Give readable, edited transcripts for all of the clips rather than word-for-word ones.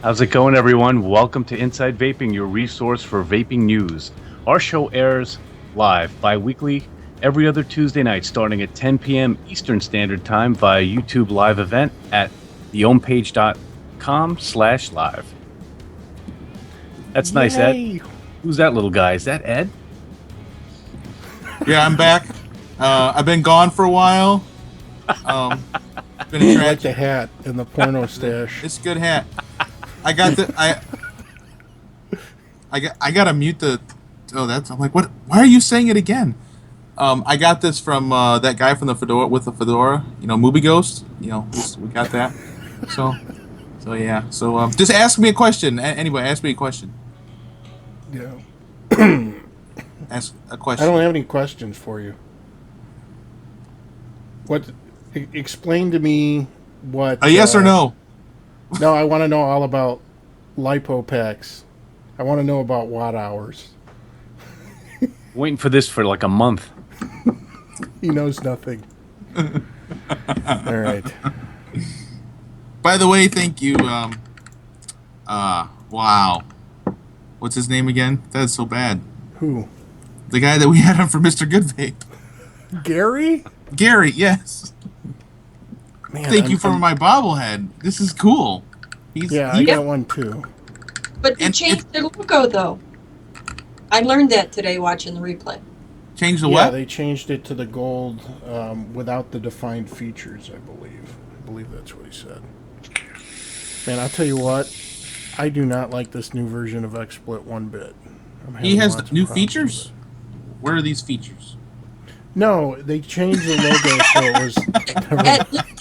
How's it going, everyone? Welcome to Inside Vaping, your resource for vaping news. Our show airs live bi-weekly every other Tuesday night starting at 10 p.m. Eastern Standard Time via YouTube live event at thehomepage.com/live. That's nice, Ed. Who's that little guy? Is that Ed? Yeah, I'm back. I've been gone for a while. Been a I like the hat and the porno stash. It's a good hat. I got the I gotta mute the. Oh, that's. I'm like, what? Why are you saying it again? I got this from that guy from the fedora with the fedora. You know, Movie Ghost. You know, we got that. So yeah. So just ask me a question. Anyway, ask me a question. Yeah. Ask a question. I don't have any questions for you. What? Explain to me what. A yes or no? No, I want to know all about lipo packs. I want to know about watt hours. Waiting for this for like a month. He knows nothing. All right. By the way, thank you. Wow. What's his name again? That's so bad. Who? The guy that we had on for Mr. Good Vape. Gary? Gary, yes. Man, thank you for my bobblehead. This is cool. I got one too. But they changed their logo, though. I learned that today watching the replay. Change the Yeah, what? they changed it to the gold without the defined features, I believe. I believe that's what he said. Man, I'll tell you what. I do not like this new version of XSplit one bit. He has new features? Where are these features? No, they changed the logo so it was...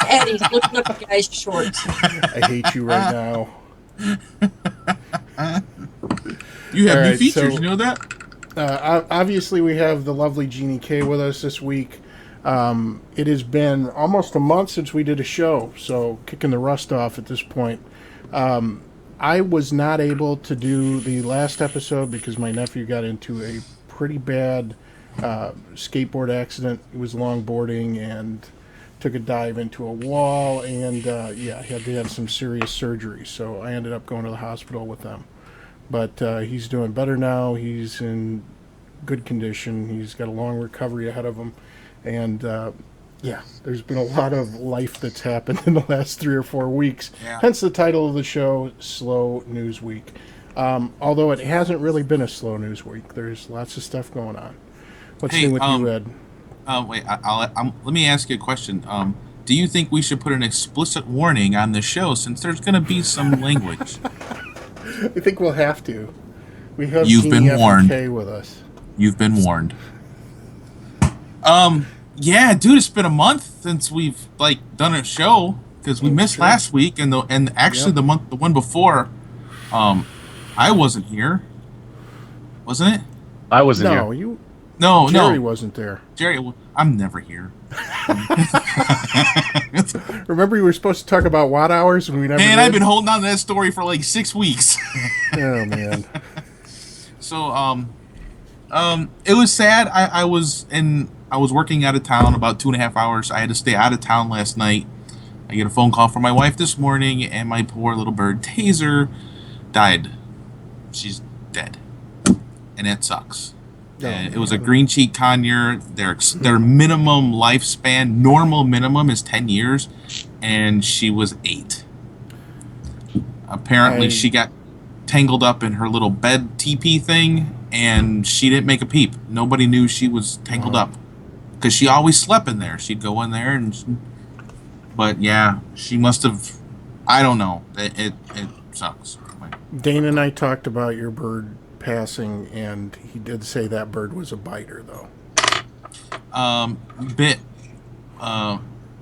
Eddie's looking up a guy's shorts. I hate you right now. You have All new right, features, so, you know that? Obviously, we have the lovely Jeannie K with us this week. It has been almost a month since we did a show, so kicking the rust off at this point. I was not able to do the last episode because my nephew got into a pretty bad skateboard accident. He was longboarding and took a dive into a wall, and he had to have some serious surgery, so I ended up going to the hospital with them. But he's doing better now. He's in good condition. He's got a long recovery ahead of him, and there's been a lot of life that's happened in the last 3 or 4 weeks. Yeah. Hence the title of the show, Slow News Week. Although it hasn't really been a slow news week. There's lots of stuff going on. What's new with you, Ed? Wait, let me ask you a question. Do you think we should put an explicit warning on the show since there's going to be some language? I think we'll have to. We have You've been Jeannie warned. K with us. You've been warned. Yeah, dude, it's been a month since we've done a show because we missed last week and actually the one before, I wasn't here, wasn't it? I wasn't here. Jerry wasn't there. Jerry, I'm never here. Remember, you were supposed to talk about watt hours and we never. Man, did? I've been holding on to that story for like 6 weeks. Oh man. So it was sad. I was working out of town about 2.5 hours. I had to stay out of town last night. I get a phone call from my wife this morning, and my poor little bird Taser died. She's dead, and it sucks. It was a green cheek conure. Their minimum lifespan, normal minimum, is 10 years, and she was 8. Apparently, she got tangled up in her little bed teepee thing, and she didn't make a peep. Nobody knew she was tangled up because she always slept in there. She'd go in there, but yeah, she must have. I don't know. It sucks. Dane and I talked about your bird passing, and he did say that bird was a biter, though.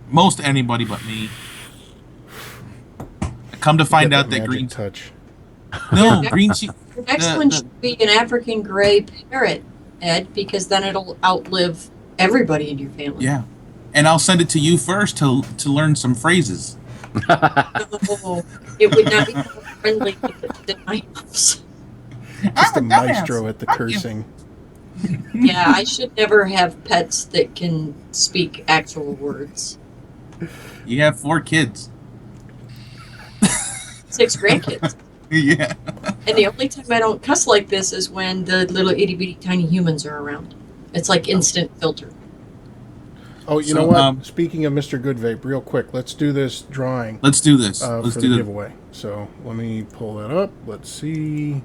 Most anybody but me. I come to find out that green touch. No, green cheek. The next one should be an African gray parrot, Ed, because then it'll outlive everybody in your family. Yeah, and I'll send it to you first to learn some phrases. No, it would not be friendly with the knives. Just a maestro at the cursing. Yeah, I should never have pets that can speak actual words. You have 4 kids. 6 grandkids. Yeah. And the only time I don't cuss like this is when the little itty bitty tiny humans are around. It's like instant filter. Oh, you know what? Speaking of Mr. Good Vape, real quick, let's do this drawing. Let's do this. For the giveaway. So let me pull that up. Let's see.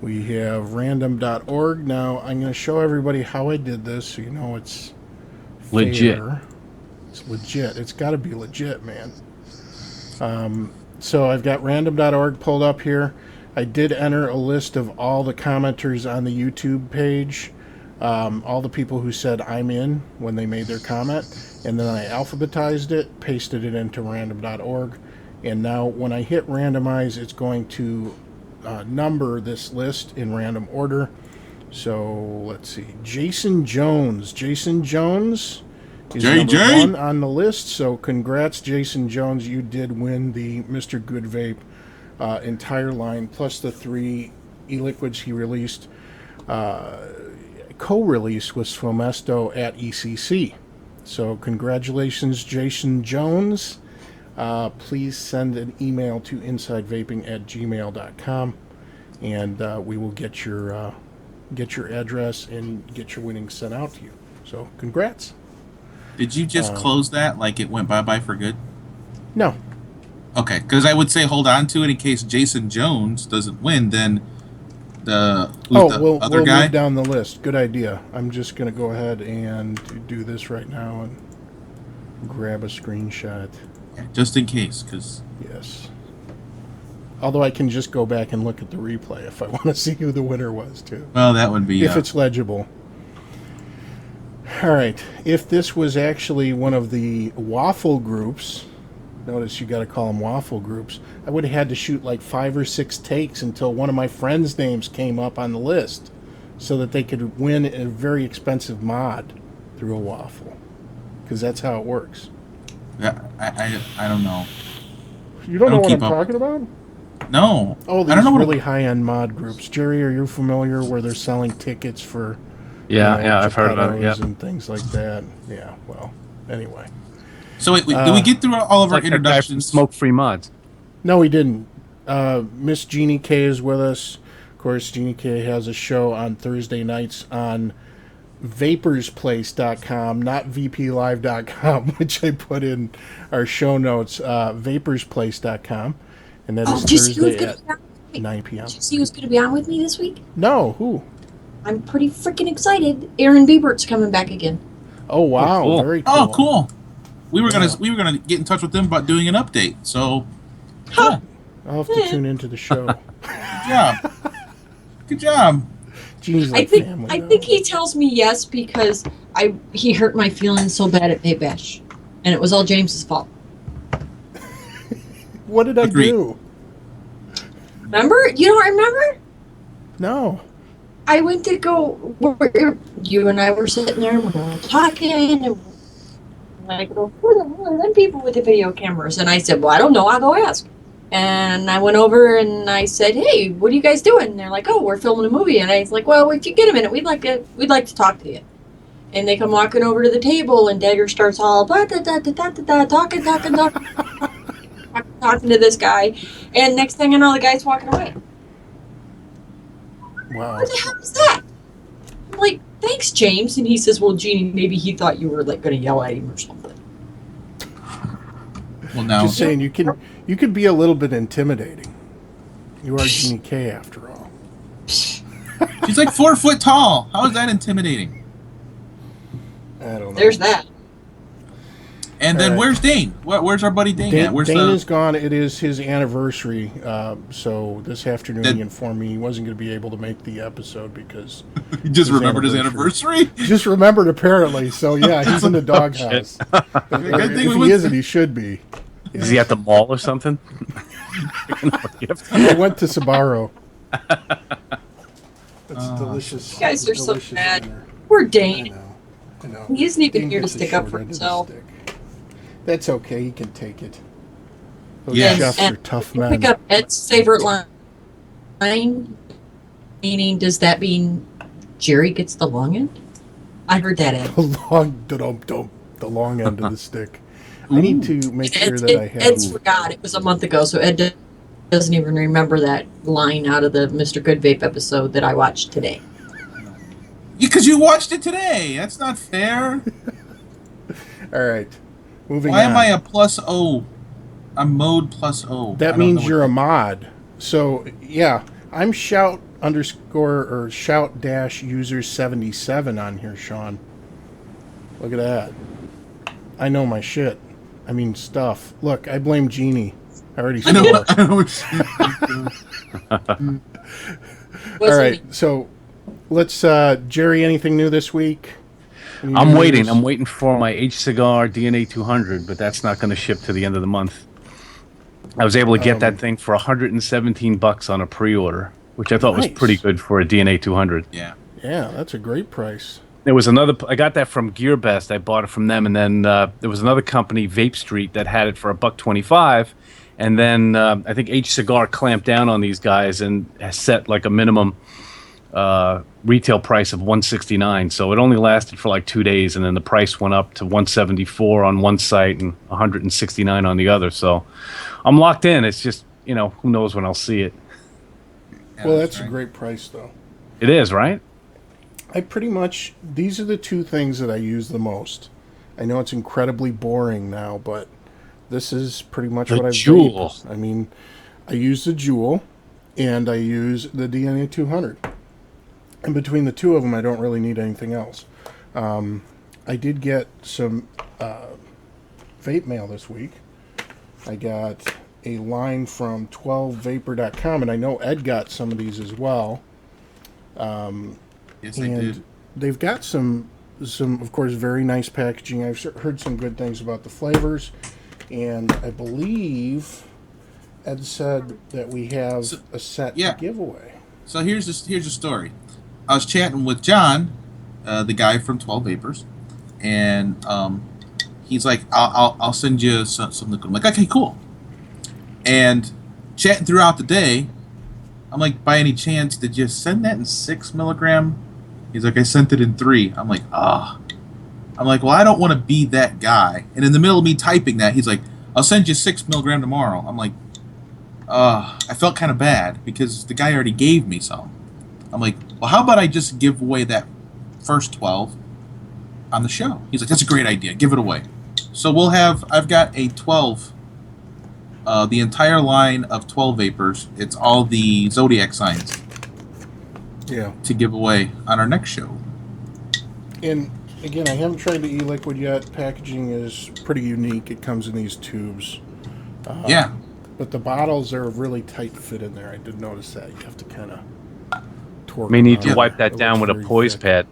We have random.org. Now I'm going to show everybody how I did this, so you know it's legit. Fair. It's legit. It's got to be legit, man. So I've got random.org pulled up here. I did enter a list of all the commenters on the YouTube page, all the people who said I'm in when they made their comment, and then I alphabetized it, pasted it into random.org, and now when I hit randomize, it's going to number this list in random order. So let's see. Jason Jones. Jason Jones is number 1 on the list. So congrats, Jason Jones. You did win the Mr. Good Vape entire line, plus the 3 e-liquids he released. Co-release with Swomesto at ECC. So congratulations, Jason Jones. Please send an email to insidevaping@gmail.com, and we will get your address and get your winnings sent out to you. So congrats. Did you just close that like it went bye-bye for good? No. Okay, because I would say hold on to it in case Jason Jones doesn't win, then we'll other guy? move down the list. Good idea. I'm just going to go ahead and do this right now and grab a screenshot. Just in case, because... Yes. Although I can just go back and look at the replay if I want to see who the winner was, too. Well, that would be... If it's legible. All right. If this was actually one of the waffle groups, notice you got to call them waffle groups, I would have had to shoot like 5 or 6 takes until one of my friends' names came up on the list so that they could win a very expensive mod through a waffle. Because that's how it works. Yeah, I don't know. You don't know what I'm talking about? No. Oh, there's really high-end mod groups. Jerry, are you familiar where they're selling tickets for... Yeah, I've heard about it. Yeah, and things like that. Yeah, well, anyway. So wait, did we get through all of our introductions? Smoke-free mods. No, we didn't. Miss Jeannie K is with us. Of course, Jeannie K has a show on Thursday nights on vaporsplace.com, not vplive.com, which I put in our show notes, vaporsplace.com. And that is Thursday at 9 p.m. Did you see who's going to be on with me this week? No, who? I'm pretty freaking excited. Aaron Biebert's coming back again. Oh wow, cool. Very cool. Oh, cool. We were gonna get in touch with them about doing an update. So, cool. I'll have to tune into the show. Good job. Good job. Jeannie's like family. I think he tells me yes because he hurt my feelings so bad at Vape Bash, and it was all James's fault. What did I do? Remember? You don't remember? No. I went to go. You and I were sitting there and we were talking, and I go, "Who the hell are them people with the video cameras?" And I said, "Well, I don't know. I'll go ask." And I went over and I said, "Hey, what are you guys doing?" And they're like, "Oh, we're filming a movie." And I was like, "Well, if you get a minute, we'd like to talk to you." And they come walking over to the table, and Dagger starts all talking to this guy, and next thing I know, the guy's walking away. Wow. What the hell was that? I'm like, "Thanks, James." And he says, "Well, Jeannie, maybe he thought you were like going to yell at him or something." Well, no. Just saying, you could be a little bit intimidating. You are Jeannie K after all. She's like 4 foot tall. How is that intimidating? I don't know. There's that. And then where's Dane? Where's our buddy Dane at? Dane is gone. It is his anniversary. So this afternoon he informed me he wasn't going to be able to make the episode because he just remembered his anniversary. Just remembered apparently. So yeah, he's in the doghouse. If he isn't, he should be. Yeah. Is he at the mall or something? I went to Sub-OHM. That's delicious. You guys are so bad. Dinner. Poor Dane. I know. He isn't even Dane here to gets the stick up short for end of the himself. stick. That's okay. He can take it. Those Yes. chefs are tough men. Pick up Ed's favorite line. Meaning, does that mean Jerry gets the long end? I heard that, Ed. The long end of the stick. I need to make sure that I have. Ed's forgot. It was a month ago, so Ed doesn't even remember that line out of the Mr. Good Vape episode that I watched today. Because you watched it today. That's not fair. All right. Moving Why on. am I a +O? I'm mode +O. That means you're a mod. So, yeah, I'm shout user 77 on here, Sean. Look at that. I know my shit. I mean, stuff. Look, I blame Jeannie. I already I know. swore. I know what she's doing. All right, so let's, Jerry, anything new this week? Any I'm news? waiting. I'm waiting for my H-Cigar DNA 200, but that's not going to ship to the end of the month. I was able to get that thing for $117 on a pre-order, which I thought was Nice. pretty good for a DNA 200. Yeah. Yeah, that's a great price. There was another. I got that from GearBest. I bought it from them, and then there was another company, Vape Street, that had it for $1.25. And then I think H Cigar clamped down on these guys and has set like a minimum retail price of $169. So it only lasted for like 2 days, and then the price went up to $174 on one site and $169 on the other. So I'm locked in. It's just, you know, who knows when I'll see it. Yeah, Well, that's right. a great price, though. It is, right? I pretty much, these are the two things that I use the most. I know it's incredibly boring now, but this is pretty much The what I've Juul. vaped. I mean, I use the Juul and I use the DNA 200. And between the two of them, I don't really need anything else. I did get some vape mail this week. I got a line from 12vapor.com, and I know Ed got some of these as well. Yes, I And did. they've got some, of course, very nice packaging. I've heard some good things about the flavors, and I believe Ed said that we have a set yeah. to give away. So here's the story. I was chatting with John, the guy from 12 Vapors, and he's like, "I'll send you something." I'm like, "Okay, cool." And chatting throughout the day, I'm like, "By any chance, did you send that in 6 milligram?" He's like, "I sent it in 3." I'm like, "Ah." I'm like, "Well, I don't want to be that guy." And in the middle of me typing that, he's like, "I'll send you 6 milligram tomorrow." I'm like, I felt kind of bad because the guy already gave me some. I'm like, "Well, how about I just give away that first 12 on the show?" He's like, "That's a great idea. Give it away." So I've got a 12, the entire line of 12 Vapors. It's all the Zodiac signs Yeah. to give away on our next show. And again, I haven't tried the e-liquid yet. Packaging is pretty unique. It comes in these tubes. Yeah. But the bottles are really tight fit in there. I did notice that. You have to kind of torque May them need to out. wipe that It down looks with a very poise thick. pad.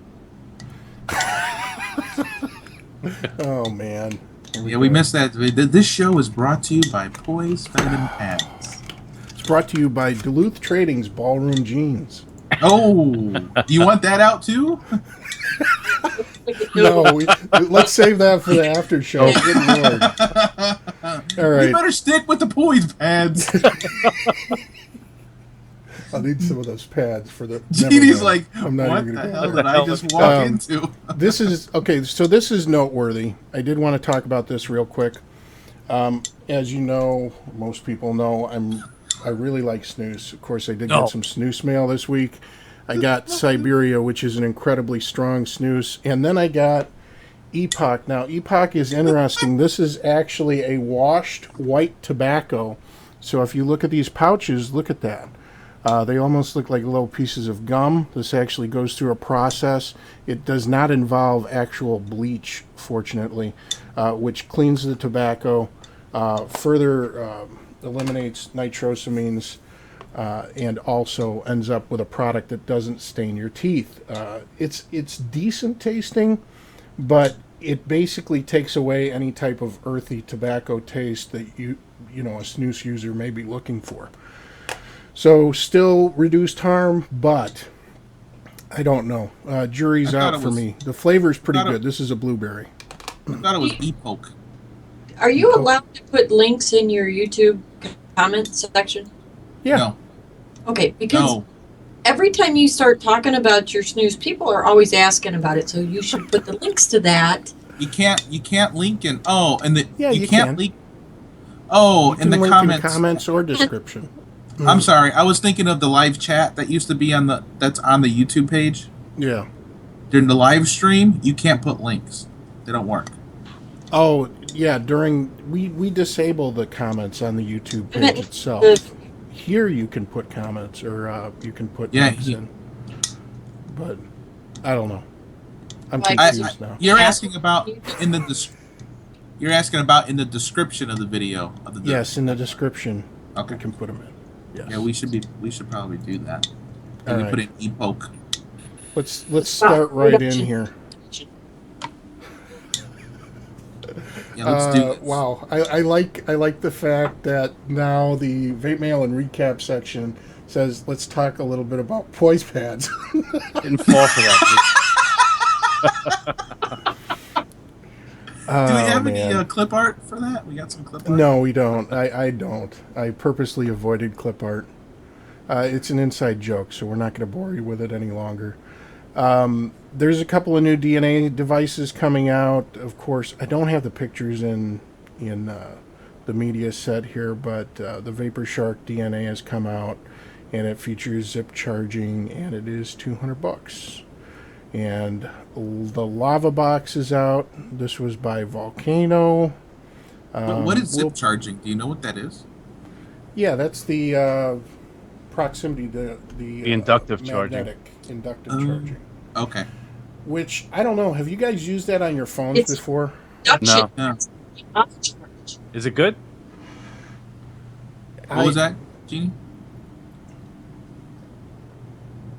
Oh, man. Here Yeah, we go. missed that. This show is brought to you by Poise Feminine Pads. It's brought to you by Duluth Trading's Ballroom Jeans. Oh, do you want that out too? No, let's save that for the after show. Good lord. All You right. better stick with the Poise pads. I'll need some of those pads for the. Jeannie's never mind. like, I'm not what even the gonna. hell did I just walk into? This is okay. So this is noteworthy. I did want to talk about this real quick. As you know, most people know, I really like snus. Of course, I did Oh. get some snus mail this week. I got Siberia, which is an incredibly strong snus, and then I got Epoch. Now, Epoch is interesting. This is actually a washed white tobacco. So if you look at these pouches, look at that. They almost look like little pieces of gum. This actually goes through a process. It does not involve actual bleach, fortunately, which cleans the tobacco, further eliminates nitrosamines, and also ends up with a product that doesn't stain your teeth. It's decent tasting, but it basically takes away any type of earthy tobacco taste that you know a snus user may be looking for. So still reduced harm, but I don't know. Jury's I thought out it for was- me. The flavor's pretty thought it- good. This is a blueberry. I thought it was Epoch. Are you allowed to put links in your YouTube comment section? Yeah. No, Okay, because no. every time you start talking about your snooze, people are always asking about it. So you should put the links to that. You can't link in. Oh, and Yeah, you you can't can. link. Oh, You in the can link comments. in comments or description. I'm sorry. I was thinking of the live chat that used to be that's on the YouTube page. Yeah. During the live stream, you can't put links. They don't work. Oh, yeah. We disable the comments on the YouTube page itself. Here you can put comments or you can put links in. But I don't know. I'm confused now. You're asking about in the You're asking about in the description of the video of the. Yes, in the description. Okay. We can put them in. Yes. Yeah, we should probably do that. And we put in epoch. Let's start right in here. Yeah, let's do this. Wow, I like the fact that now the Vape Mail and Recap section says let's talk a little bit about poise pads. Didn't fall for that. Do we have any clip art for that? We got some clip art? No, we don't. I don't. I purposely avoided clip art. It's an inside joke, so we're not going to bore you with it any longer. There's a couple of new DNA devices coming out. Of course, I don't have the pictures in the media set here, but the Vapor Shark DNA has come out, and it features zip charging, and it is $200. And the Lava Box is out. This was by Volcano. What is zip charging? Do you know what that is? Yeah, that's the proximity, the inductive charging. Inductive charging. Okay. Which, I don't know, have you guys used that on your phones before? No. Is it good? What was that, Jeannie?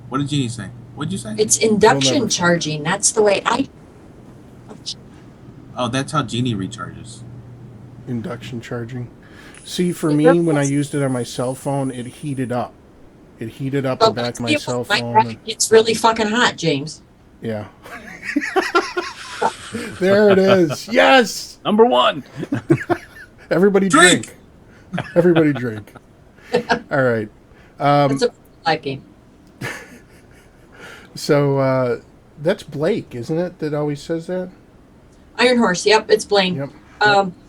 What did Jeannie say? What did you say? It's induction charging. That's the way I. Oh, that's how Jeannie recharges. Induction charging. See, for me, when I used it on my cell phone, it heated up. It heated up the back of my cell phone. It's really fucking hot, James. Yeah. There it is. Yes. Number one. Everybody drink. Everybody drink. All right. It's a liking. So that's Blake, isn't it? That always says that. Iron Horse. Yep, it's Blaine. Yep.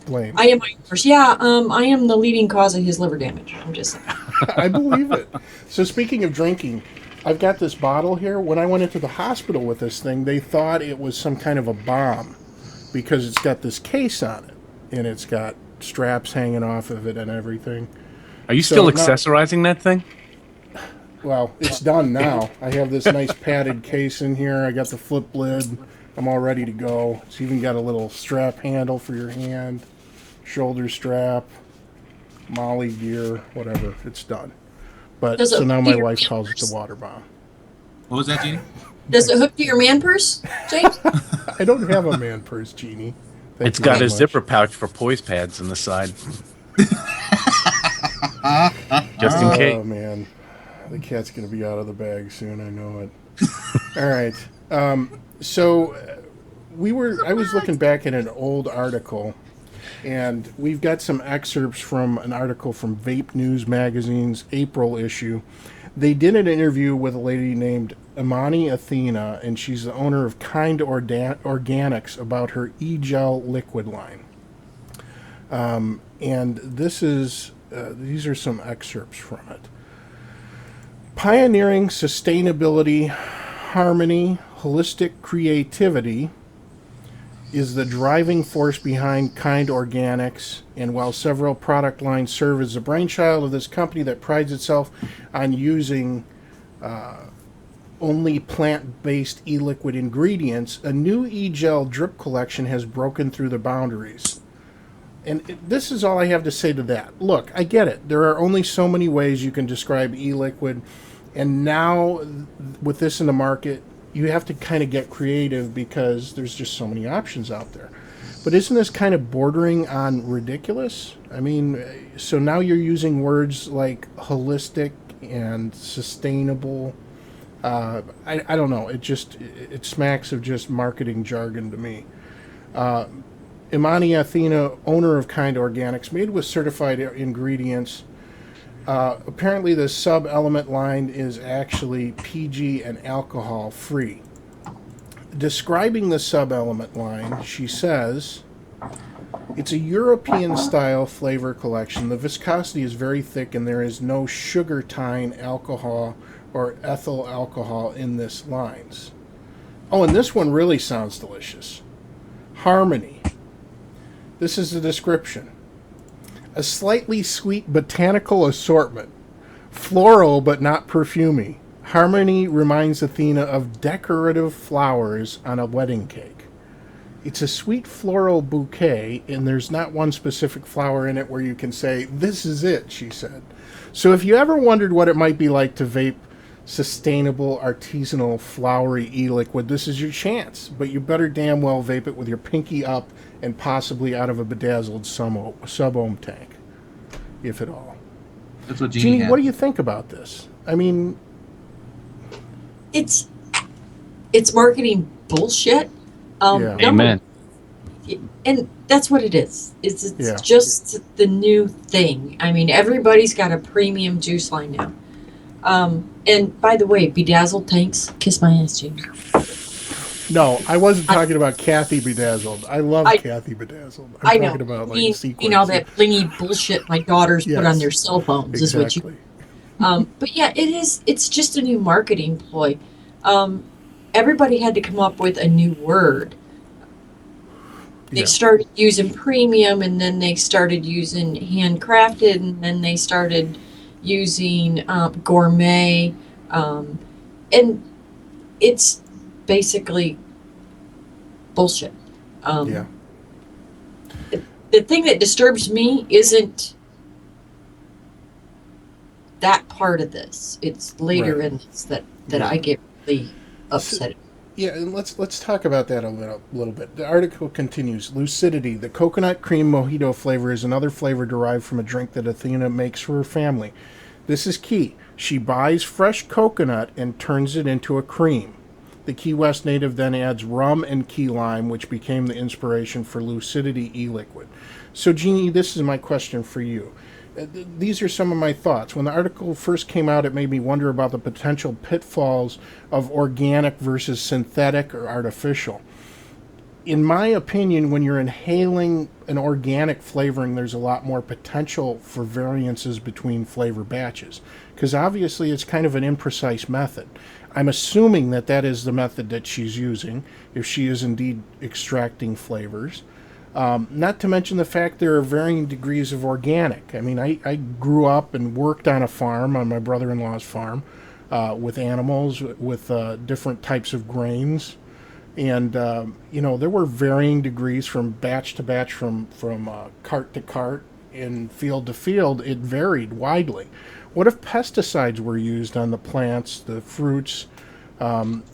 Blaine. I am Iron Horse. Yeah. I am the leading cause of his liver damage. I'm just saying. I believe it. So speaking of drinking, I've got this bottle here. When I went into the hospital with this thing, they thought it was some kind of a bomb because it's got this case on it and it's got straps hanging off of it and everything. Are you still accessorizing that thing? Well, it's done now. I have this nice padded case in here. I got the flip lid. I'm all ready to go. It's even got a little strap handle for your hand, shoulder strap, Molly gear, whatever. It's done. But so now my wife calls it the water bomb. What was that, Jeannie? Does it hook to your man purse, James? I don't have a man purse, Jeannie. It's got a zipper pouch for poise pads on the side. Just in case. Oh, man. The cat's going to be out of the bag soon. I know it. All right. So I was looking back at an old article, and we've got some excerpts from an article from Vape News Magazine's April issue. They did an interview with a lady named Imani Athena, and she's the owner of Kind Organics, about her e-gel liquid line. And this is these are some excerpts from it. Pioneering sustainability, harmony, holistic creativity is the driving force behind Kind Organics, and while several product lines serve as the brainchild of this company that prides itself on using only plant-based e-liquid ingredients, a new e-gel drip collection has broken through the boundaries. And this is all I have to say to that. Look, I get it. There are only so many ways you can describe e-liquid, and now with this in the market, you have to kind of get creative because there's just so many options out there. But isn't this kind of bordering on ridiculous? I mean, so now you're using words like holistic and sustainable. I don't know. It smacks of just marketing jargon to me. Imani Athena, owner of Kind Organics, made with certified ingredients. Apparently the sub-element line is actually PG and alcohol free. Describing the sub-element line, she says, It's a European-style flavor collection. The viscosity is very thick, and there is no sugar-tine alcohol or ethyl alcohol in this lines. Oh, and this one really sounds delicious. Harmony. This is the description. A slightly sweet botanical assortment. Floral but not perfumey. Harmony reminds Athena of decorative flowers on a wedding cake. It's a sweet floral bouquet, and there's not one specific flower in it where you can say, this is it, she said. So if you ever wondered what it might be like to vape sustainable, artisanal, flowery e-liquid, this is your chance. But you better damn well vape it with your pinky up and possibly out of a bedazzled SUB-OHM tank, if at all. That's what Jeannie, what do you think about this? I mean, It's marketing bullshit. Yeah. Amen. And that's what it is. It's Yeah. just the new thing. I mean, everybody's got a premium juice line now. And by the way, bedazzled tanks, kiss my ass, James. no, I wasn't talking about Kathy Bedazzled. I love Kathy Bedazzled. I'm I know. talking about like you sequence. know that blingy bullshit my daughters put on their cell phones is what Exactly. you. But yeah, it is. It's just a new marketing ploy. Everybody had to come up with a new word. They Yeah. started using premium, and then they started using handcrafted, and then they started using gourmet, and it's basically bullshit. Yeah. The thing that disturbs me isn't that part of this. It's later Right. in this that I get really upset. Yeah, and let's talk about that a little bit. The article continues. Lucidity, the coconut cream mojito flavor, is another flavor derived from a drink that Athena makes for her family. This is key. She buys fresh coconut and turns it into a cream. The Key West native then adds rum and key lime, which became the inspiration for Lucidity e-liquid. So, Jeannie, this is my question for you. These are some of my thoughts. When the article first came out, it made me wonder about the potential pitfalls of organic versus synthetic or artificial. In my opinion, when you're inhaling an organic flavoring, there's a lot more potential for variances between flavor batches, because obviously it's kind of an imprecise method. I'm assuming that that is the method that she's using, if she is indeed extracting flavors. Not to mention the fact there are varying degrees of organic. I mean, I grew up and worked on a farm, on my brother-in-law's farm, with animals, with different types of grains. And, there were varying degrees from batch to batch, from cart to cart, and field to field. It varied widely. What if pesticides were used on the plants, the fruits, then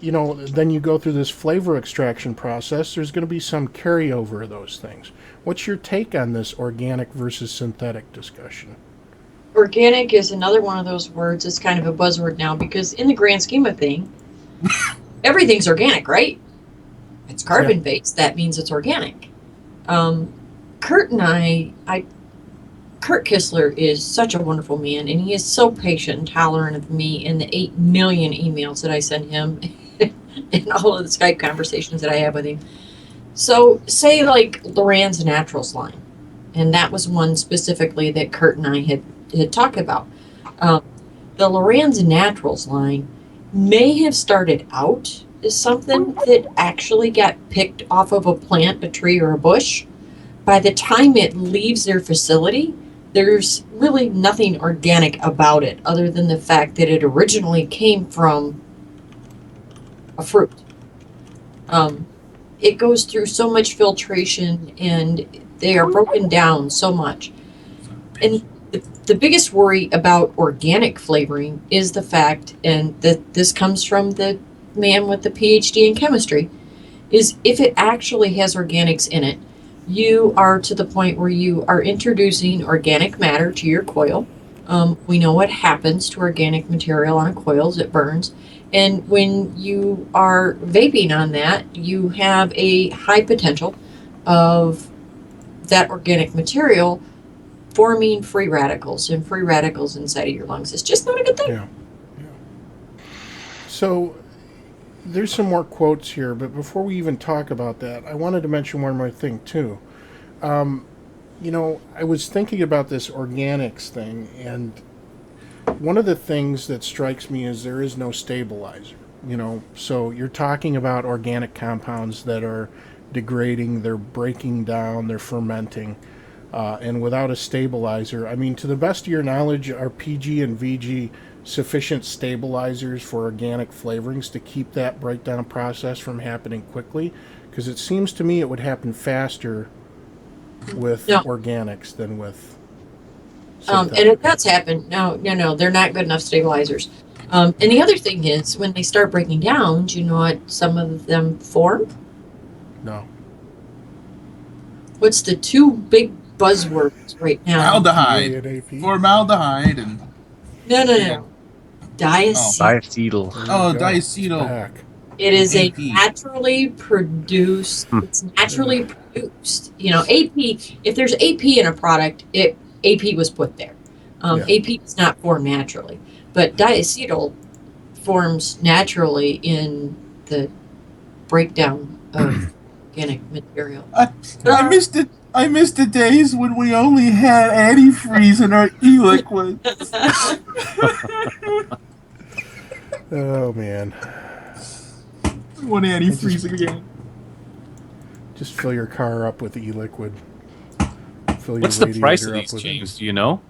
you go through this flavor extraction process, there's going to be some carryover of those things. What's your take on this organic versus synthetic discussion? Organic is another one of those words. It's kind of a buzzword now because in the grand scheme of things, everything's organic, right? It's carbon-based. That means it's organic. Kurt and Kurt Kistler is such a wonderful man, and he is so patient and tolerant of me and the 8 million emails that I send him and all of the Skype conversations that I have with him. So, say like Loran's Naturals line, and that was one specifically that Kurt and I had talked about. The Loran's Naturals line may have started out as something that actually got picked off of a plant, a tree, or a bush. By the time it leaves their facility, there's really nothing organic about it other than the fact that it originally came from a fruit. It goes through so much filtration and they are broken down so much. And the biggest worry about organic flavoring is the fact, and that this comes from the man with the PhD in chemistry, is if it actually has organics in it, you are to the point where you are introducing organic matter to your coil. We know what happens to organic material on a coil is it burns. And when you are vaping on that, you have a high potential of that organic material forming free radicals. And free radicals inside of your lungs is just not a good thing. Yeah. So there's some more quotes here, but before we even talk about that, I wanted to mention one more thing too. I was thinking about this organics thing, and one of the things that strikes me is there is no stabilizer. So you're talking about organic compounds that are degrading, they're breaking down, they're fermenting, and without a stabilizer, I mean, to the best of your knowledge, are PG and VG sufficient stabilizers for organic flavorings to keep that breakdown process from happening quickly? Because it seems to me it would happen faster with No. organics than with And it does happen. No, they're not good enough stabilizers. And the other thing is, when they start breaking down, do you know what some of them form? No. What's the two big buzzwords right now? Aldehyde, DAP? formaldehyde, and No. Diacetyl. Diacetyl. Oh, There you go. It's diacetyl. back. It is a AP. naturally produced. It's naturally produced. AP. If there's AP in a product, AP was put there. Yeah. AP does not form naturally, but diacetyl forms naturally in the breakdown of organic material. I missed it. I missed the days when we only had antifreeze in our e-liquid. Oh man. One antifreeze again. Just fill your car up with e-liquid. Fill your What's the price of radiator up these, with it. James? Do you know?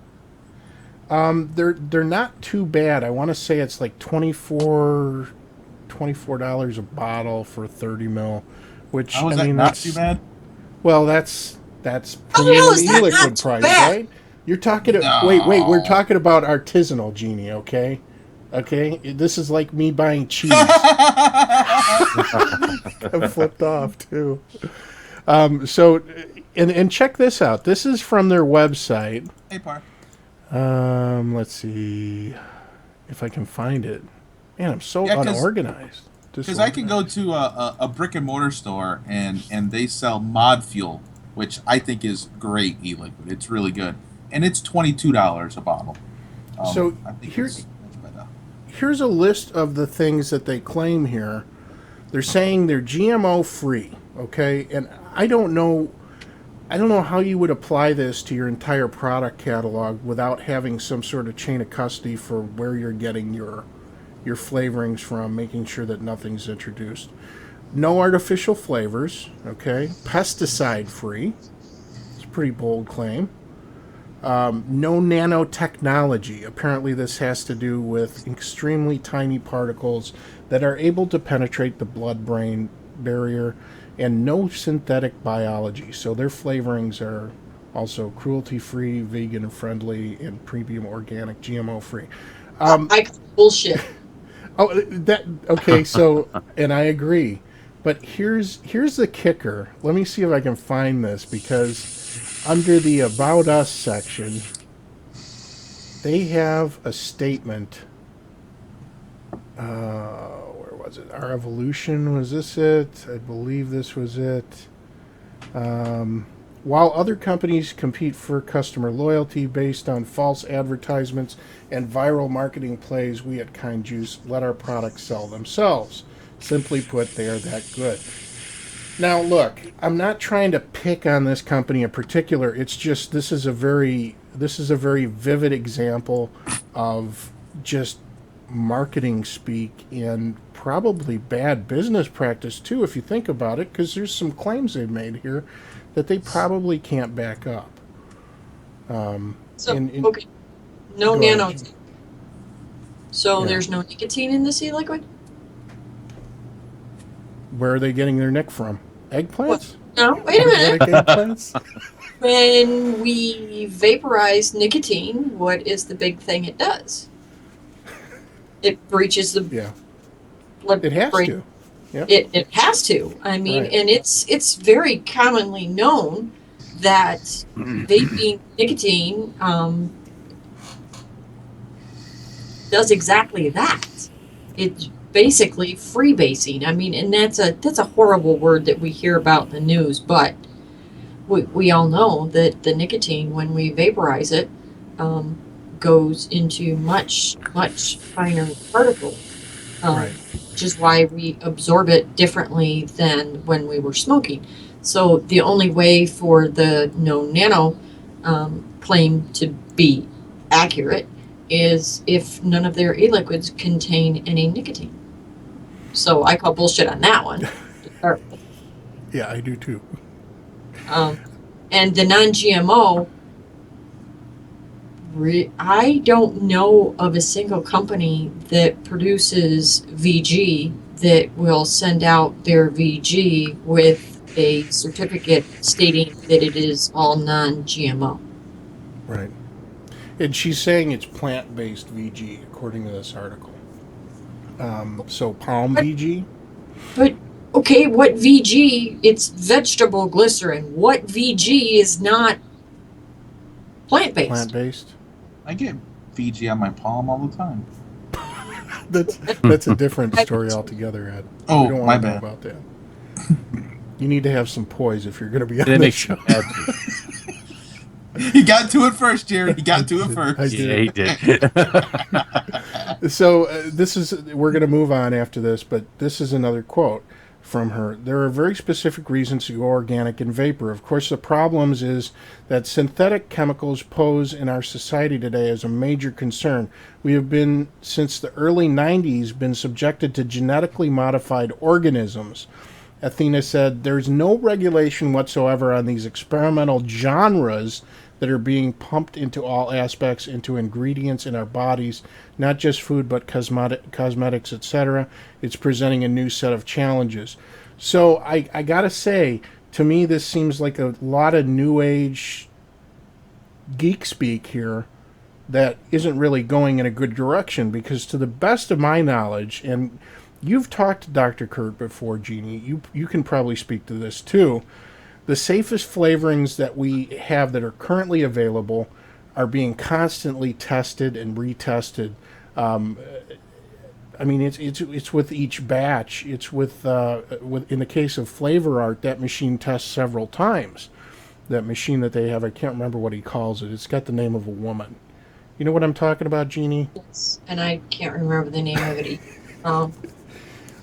They're not too bad. I want to say it's like $24 a bottle for 30 mil, which How is I that mean not that's too bad? well that's How the hell premium is that not e-liquid too price, bad? right? You're talking No. wait, we're talking about artisanal, Jeannie, okay? Okay? This is like me buying cheese. I'm flipped off too. So and check this out. This is from their website. Hey, Par. Let's see if I can find it. Man, I'm so Yeah, 'cause- unorganized. Because I can go to a brick and mortar store and they sell mod fuel, which I think is great e-liquid. It's really good, and it's $22 a bottle. So I think here's- it's better. Here's a list of the things that they claim here. They're saying they're GMO free, okay? And I don't know how you would apply this to your entire product catalog without having some sort of chain of custody for where you're getting your flavorings from, making sure that nothing's introduced. No artificial flavors, okay? Pesticide free. It's a pretty bold claim. No nanotechnology. Apparently this has to do with extremely tiny particles that are able to penetrate the blood-brain barrier, and no synthetic biology. So their flavorings are also cruelty-free, vegan-friendly, and premium organic, GMO-free. I call bullshit. Oh, that okay. So, and I agree, but here's the kicker. Let me see if I can find this, because under the About Us section, they have a statement. Where was it? Our Evolution, was this it? I believe this was it. While other companies compete for customer loyalty based on false advertisements and viral marketing plays, we at Kind Juice let our products sell themselves. Simply put, they are that good. Now, look, I'm not trying to pick on this company in particular. It's just this is a very vivid example of just marketing speak and probably bad business practice too, if you think about it, because there's some claims they've made here that they probably can't back up. So, in- okay. No Go ahead. nano. So Yeah. there's no nicotine in this e-liquid? Where are they getting their nick from? Eggplants? No, wait a minute. Organic eggplants? When we vaporize nicotine, what is the big thing it does? It breaches the Yeah, blood it has brain. to. Yep. It has to. I mean, Right. and it's very commonly known that vaping nicotine does exactly that. It's basically freebasing. I mean, and that's a horrible word that we hear about in the news, but we all know that the nicotine, when we vaporize it, goes into much finer particles. Right. Which is why we absorb it differently than when we were smoking. So the only way for the no nano claim to be accurate is if none of their e-liquids contain any nicotine. So I call bullshit on that one. Yeah, I do too. And the non-GMO, I don't know of a single company that produces VG that will send out their VG with a certificate stating that it is all non-GMO. Right. And she's saying it's plant-based VG, according to this article. So palm VG? But, okay, what VG? It's vegetable glycerin. What VG is not plant-based? Plant-based? I get VG on my palm all the time. That's a different story altogether, Ed. Oh, we don't my want to know bad. about that. You need to have some poise if you're going to be on Then this it show. should add He got to it first, Jerry. He got to it first. I Yeah, did. he did. So we're going to move on after this, but this is another quote from her. There are very specific reasons to go organic in vapor. Of course, the problems is that synthetic chemicals pose in our society today as a major concern. We have been, since the early 90s, been subjected to genetically modified organisms. Athena said, there's no regulation whatsoever on these experimental genres that are being pumped into all aspects, into ingredients in our bodies, not just food, but cosmetics, etc. It's presenting a new set of challenges. So I got to say, to me, this seems like a lot of new age geek speak here that isn't really going in a good direction, because to the best of my knowledge, and you've talked to Dr. Kurt before, Jeannie, you can probably speak to this too, the safest flavorings that we have that are currently available are being constantly tested and retested. I mean, it's with each batch. It's with in the case of Flavor Art, that machine tests several times. That machine that they have, I can't remember what he calls it. It's got the name of a woman. You know what I'm talking about, Jeannie? Yes, and I can't remember the name of it.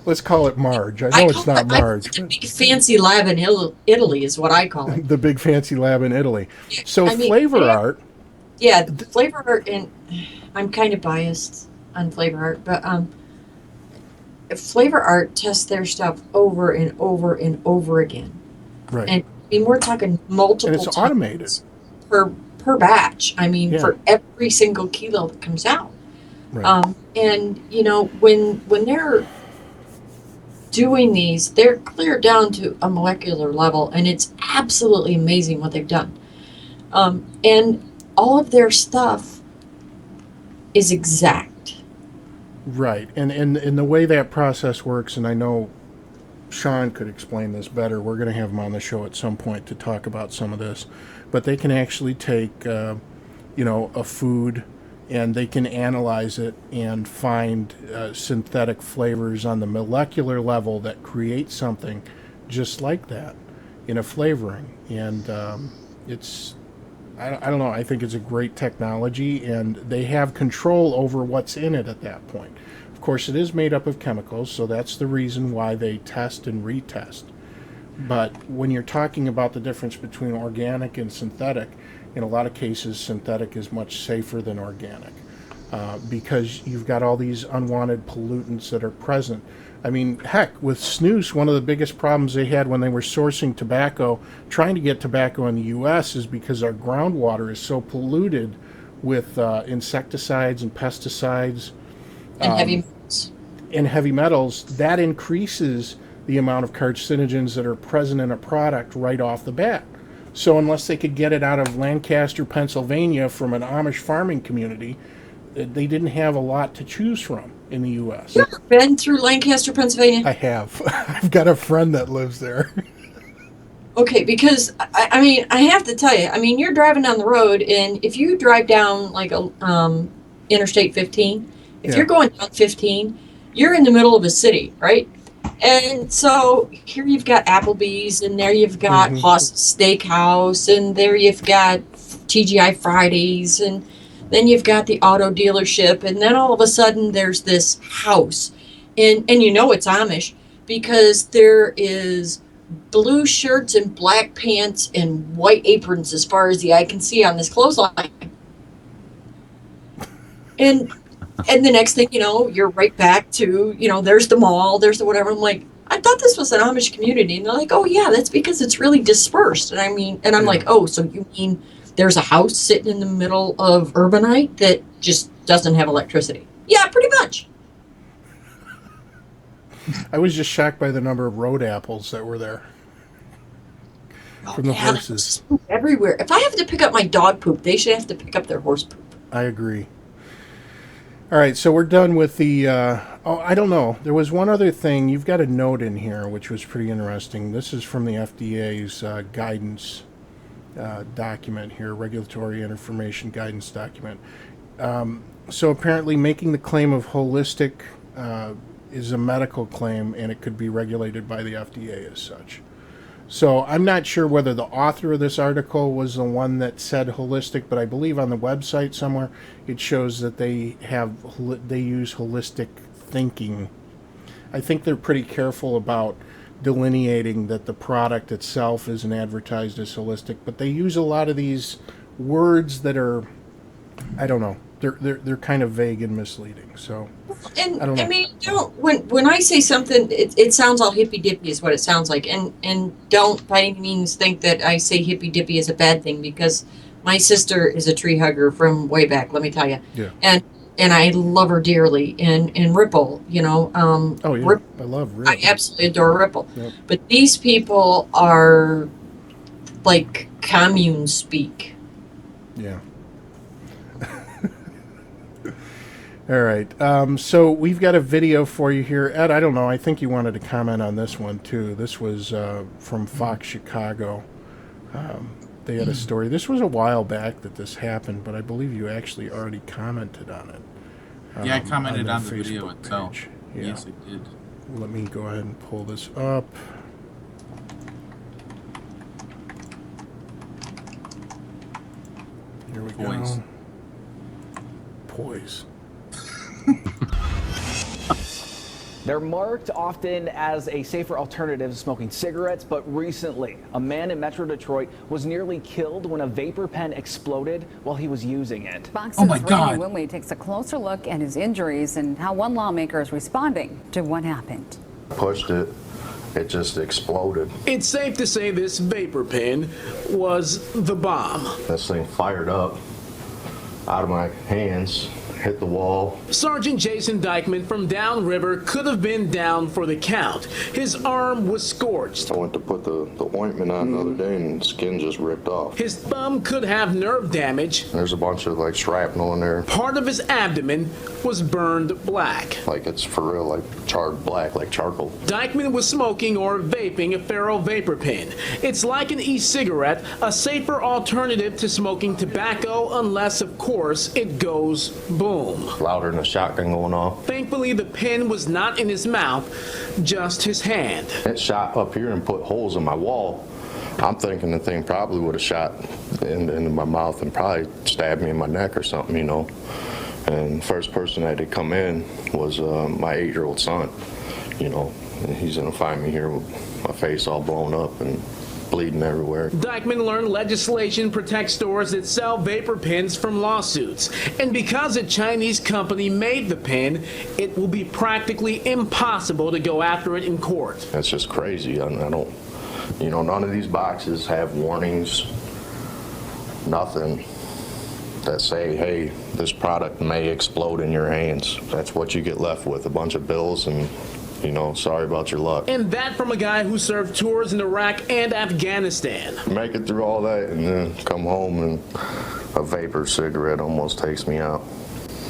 Let's call it Marge. I know it's not Marge. The big fancy lab in Italy is what I call it. The big fancy lab in Italy. So I mean, Flavor Art. Yeah, Flavor Art, and I'm kind of biased on Flavor Art, but Flavor Art tests their stuff over and over and over again. Right. And I mean, we're talking multiple And it's times automated. per batch. I mean, Yeah. for every single kilo that comes out. Right. And you know, when they're doing these, they're clear down to a molecular level, and it's absolutely amazing what they've done. And all of their stuff is exact. Right. And the way that process works, and I know Sean could explain this better. We're going to have him on the show at some point to talk about some of this. But they can actually take, a food, and they can analyze it and find synthetic flavors on the molecular level that create something just like that in a flavoring. And I don't know, I think it's a great technology, and they have control over what's in it at that point. Of course, it is made up of chemicals, so that's the reason why they test and retest. But when you're talking about the difference between organic and synthetic, in a lot of cases, synthetic is much safer than organic because you've got all these unwanted pollutants that are present. I mean, heck, with snus, one of the biggest problems they had when they were sourcing tobacco, trying to get tobacco in the U.S., is because our groundwater is so polluted with insecticides and pesticides. And heavy metals. And heavy metals, that increases the amount of carcinogens that are present in a product right off the bat. So unless they could get it out of Lancaster, Pennsylvania from an Amish farming community, they didn't have a lot to choose from in the U.S. You ever been through Lancaster, Pennsylvania? I have. I've got a friend that lives there. Okay, because I mean, I have to tell you, I mean, you're driving down the road, and if you drive down like a Interstate 15, if Yeah. you're going down 15, you're in the middle of a city, right? And so here you've got Applebee's, and there you've got Haas Steakhouse, and there you've got TGI Fridays, and then you've got the auto dealership, and then all of a sudden there's this house, and you know it's Amish because there is blue shirts and black pants and white aprons as far as the eye can see on this clothesline. And the next thing you know, you're right back to, there's the mall, there's the whatever. I'm like, I thought this was an Amish community. And they're like, oh, yeah, that's because it's really dispersed. And I'm like, oh, so you mean there's a house sitting in the middle of urbanite that just doesn't have electricity? Yeah, pretty much. I was just shocked by the number of road apples that were there from the horses. Everywhere. If I have to pick up my dog poop, they should have to pick up their horse poop. I agree. All right, so we're done with the, I don't know. There was one other thing. You've got a note in here, which was pretty interesting. This is from the FDA's guidance document here, Regulatory Information Guidance Document. So apparently making the claim of holistic is a medical claim, and it could be regulated by the FDA as such. So I'm not sure whether the author of this article was the one that said holistic, but I believe on the website somewhere it shows that they use holistic thinking. I think they're pretty careful about delineating that the product itself isn't advertised as holistic, but they use a lot of these words that are, I don't know, they're kind of vague and misleading. So and I don't know. I mean, when I say something, it sounds all hippy dippy is what it sounds like, and don't by any means think that I say hippy dippy is a bad thing, because my sister is a tree hugger from way back. Let me tell you, Yeah. and I love her dearly. And Ripple, Oh yeah, I love Ripple. I absolutely adore Ripple. Yep. But these people are like commune speak. Yeah. All right. So we've got a video for you here. Ed, I don't know. I think you wanted to comment on this one, too. This was from Fox Chicago. They had a story. This was a while back that this happened, but I believe you actually already commented on it. Yeah, I commented on the Facebook video itself. page. Yeah. Yes, I did. Let me go ahead and pull this up. Here we Poise. go. Poise. They're marked often as a safer alternative to smoking cigarettes, but recently, a man in Metro Detroit was nearly killed when a vapor pen exploded while he was using it. Fox's Oh my Randy God. Winley takes a closer look at his injuries and how one lawmaker is responding to what happened. Pushed it, it just exploded. It's safe to say this vapor pen was the bomb. This thing fired up out of my hands, hit the wall. Sergeant Jason Dykeman from Downriver could have been down for the count. His arm was scorched. I went to put the ointment on the other day and the skin just ripped off. His thumb could have nerve damage. There's a bunch of like shrapnel in there. Part of his abdomen was burned black. Like it's for real, like charred black, like charcoal. Dykeman was smoking or vaping a ferro vapor pen. It's like an e-cigarette, a safer alternative to smoking tobacco, unless, of course, it goes boom. Louder than a shotgun going off. Thankfully, the pen was not in his mouth, just his hand. It shot up here and put holes in my wall. I'm thinking the thing probably would have shot into my mouth and probably stabbed me in my neck or something, you know. And the first person that had come in was my 8-year-old son, you know. And he's gonna find me here with my face all blown up and bleeding everywhere. Dykeman learned legislation protects stores that sell vapor pens from lawsuits. And because a Chinese company made the pen, it will be practically impossible to go after it in court. That's just crazy. I don't, you know, none of these boxes have warnings, nothing that say, hey, this product may explode in your hands. That's what you get left with, a bunch of bills and, you know, sorry about your luck. And that from a guy who served tours in Iraq and Afghanistan. Make it through all that and then come home and a vapor cigarette almost takes me out.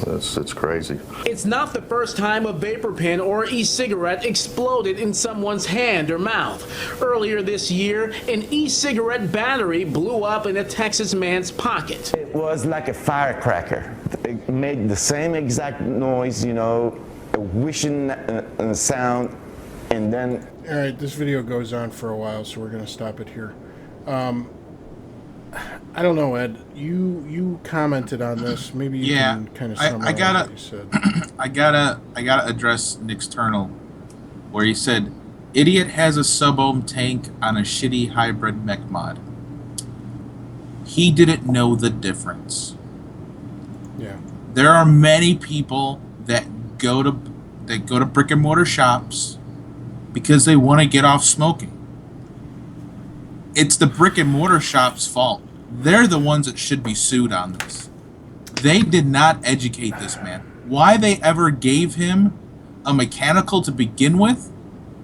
It's crazy. It's not the first time a vapor pen or e-cigarette exploded in someone's hand or mouth. Earlier this year, an e-cigarette battery blew up in a Texas man's pocket. It was like a firecracker. It made the same exact noise, you know, a whooshing sound, and then... All right, this video goes on for a while, so we're going to stop it here. I don't know, Ed. You commented on this. Maybe you can kind of summarize what you said. I gotta address Nick's Turnal, where he said Idiot has a sub-ohm tank on a shitty hybrid mech mod. He didn't know the difference. Yeah. There are many people that go to brick and mortar shops because they want to get off smoking. It's the brick and mortar shop's fault. They're the ones that should be sued on this. They did not educate this man. Why they ever gave him a mechanical to begin with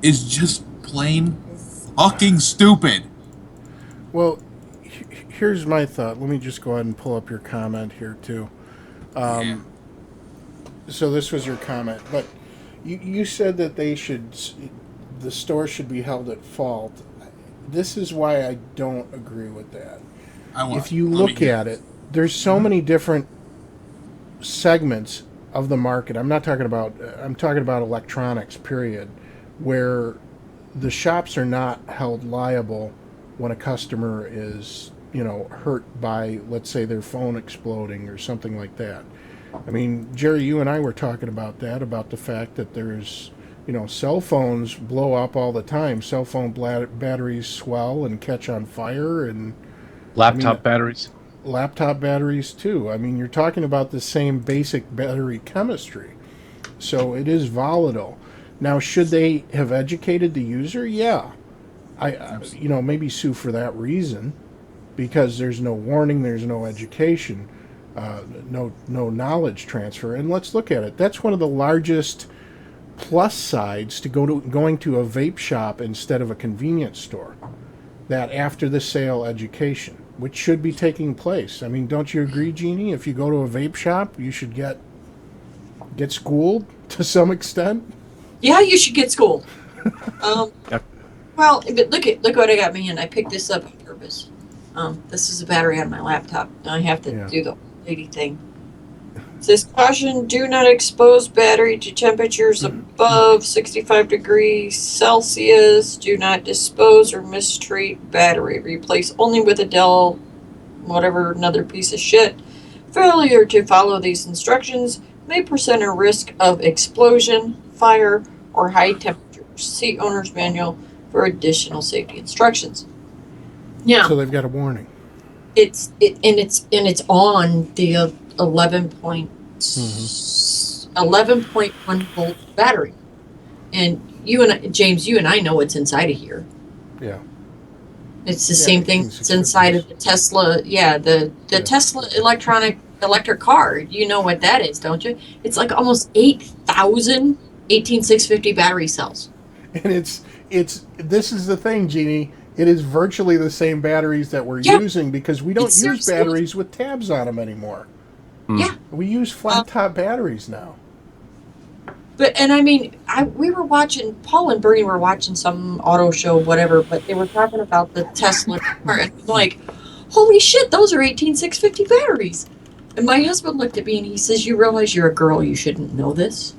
is just plain fucking stupid. Well, here's my thought. Let me just go ahead and pull up your comment here, too. So this was your comment, but you said that the store should be held at fault. This is why I don't agree with that. If you look at it, there's so many different segments of the market. I'm talking about electronics, period, where the shops are not held liable when a customer is, hurt by, let's say, their phone exploding or something like that. I mean, Jerry, you and I were talking about that, about the fact that there's, cell phones blow up all the time. Cell phone batteries swell and catch on fire, and laptop batteries. Laptop batteries too. I mean, you're talking about the same basic battery chemistry. So it is volatile. Now, should they have educated the user? Yeah. Maybe sue for that reason, because there's no warning, there's no education, no knowledge transfer. And let's look at it. That's one of the largest plus sides to going to a vape shop instead of a convenience store. That after the sale education, which should be taking place. I mean, don't you agree, Jeannie? If you go to a vape shop, you should get schooled to some extent. Yeah, you should get schooled. Yep. Well, but look what I got me in. I picked this up on purpose. This is a battery on my laptop. I have to do the lady thing. It says, caution, do not expose battery to temperatures above 65 degrees Celsius. Do not dispose or mistreat battery. Replace only with a Dell, whatever, another piece of shit. Failure to follow these instructions may present a risk of explosion, fire, or high temperatures. See owner's manual for additional safety instructions. Yeah. So they've got a warning. It's on the 11.1 volt battery, and James, you and I know what's inside of here. Yeah. It's the same thing that's inside of the Tesla. Yeah, the Tesla electric car. You know what that is, don't you? It's like almost 8,000 18650 battery cells. And this is the thing, Jeannie. It is virtually the same batteries that we're using, because we don't use batteries with tabs on them anymore. Yeah. We use flat top batteries now. And I mean, we were watching, Paul and Bernie were watching some auto show, whatever, but they were talking about the Tesla car, and I'm like, holy shit, those are 18650 batteries. And my husband looked at me and he says, you realize you're a girl, you shouldn't know this?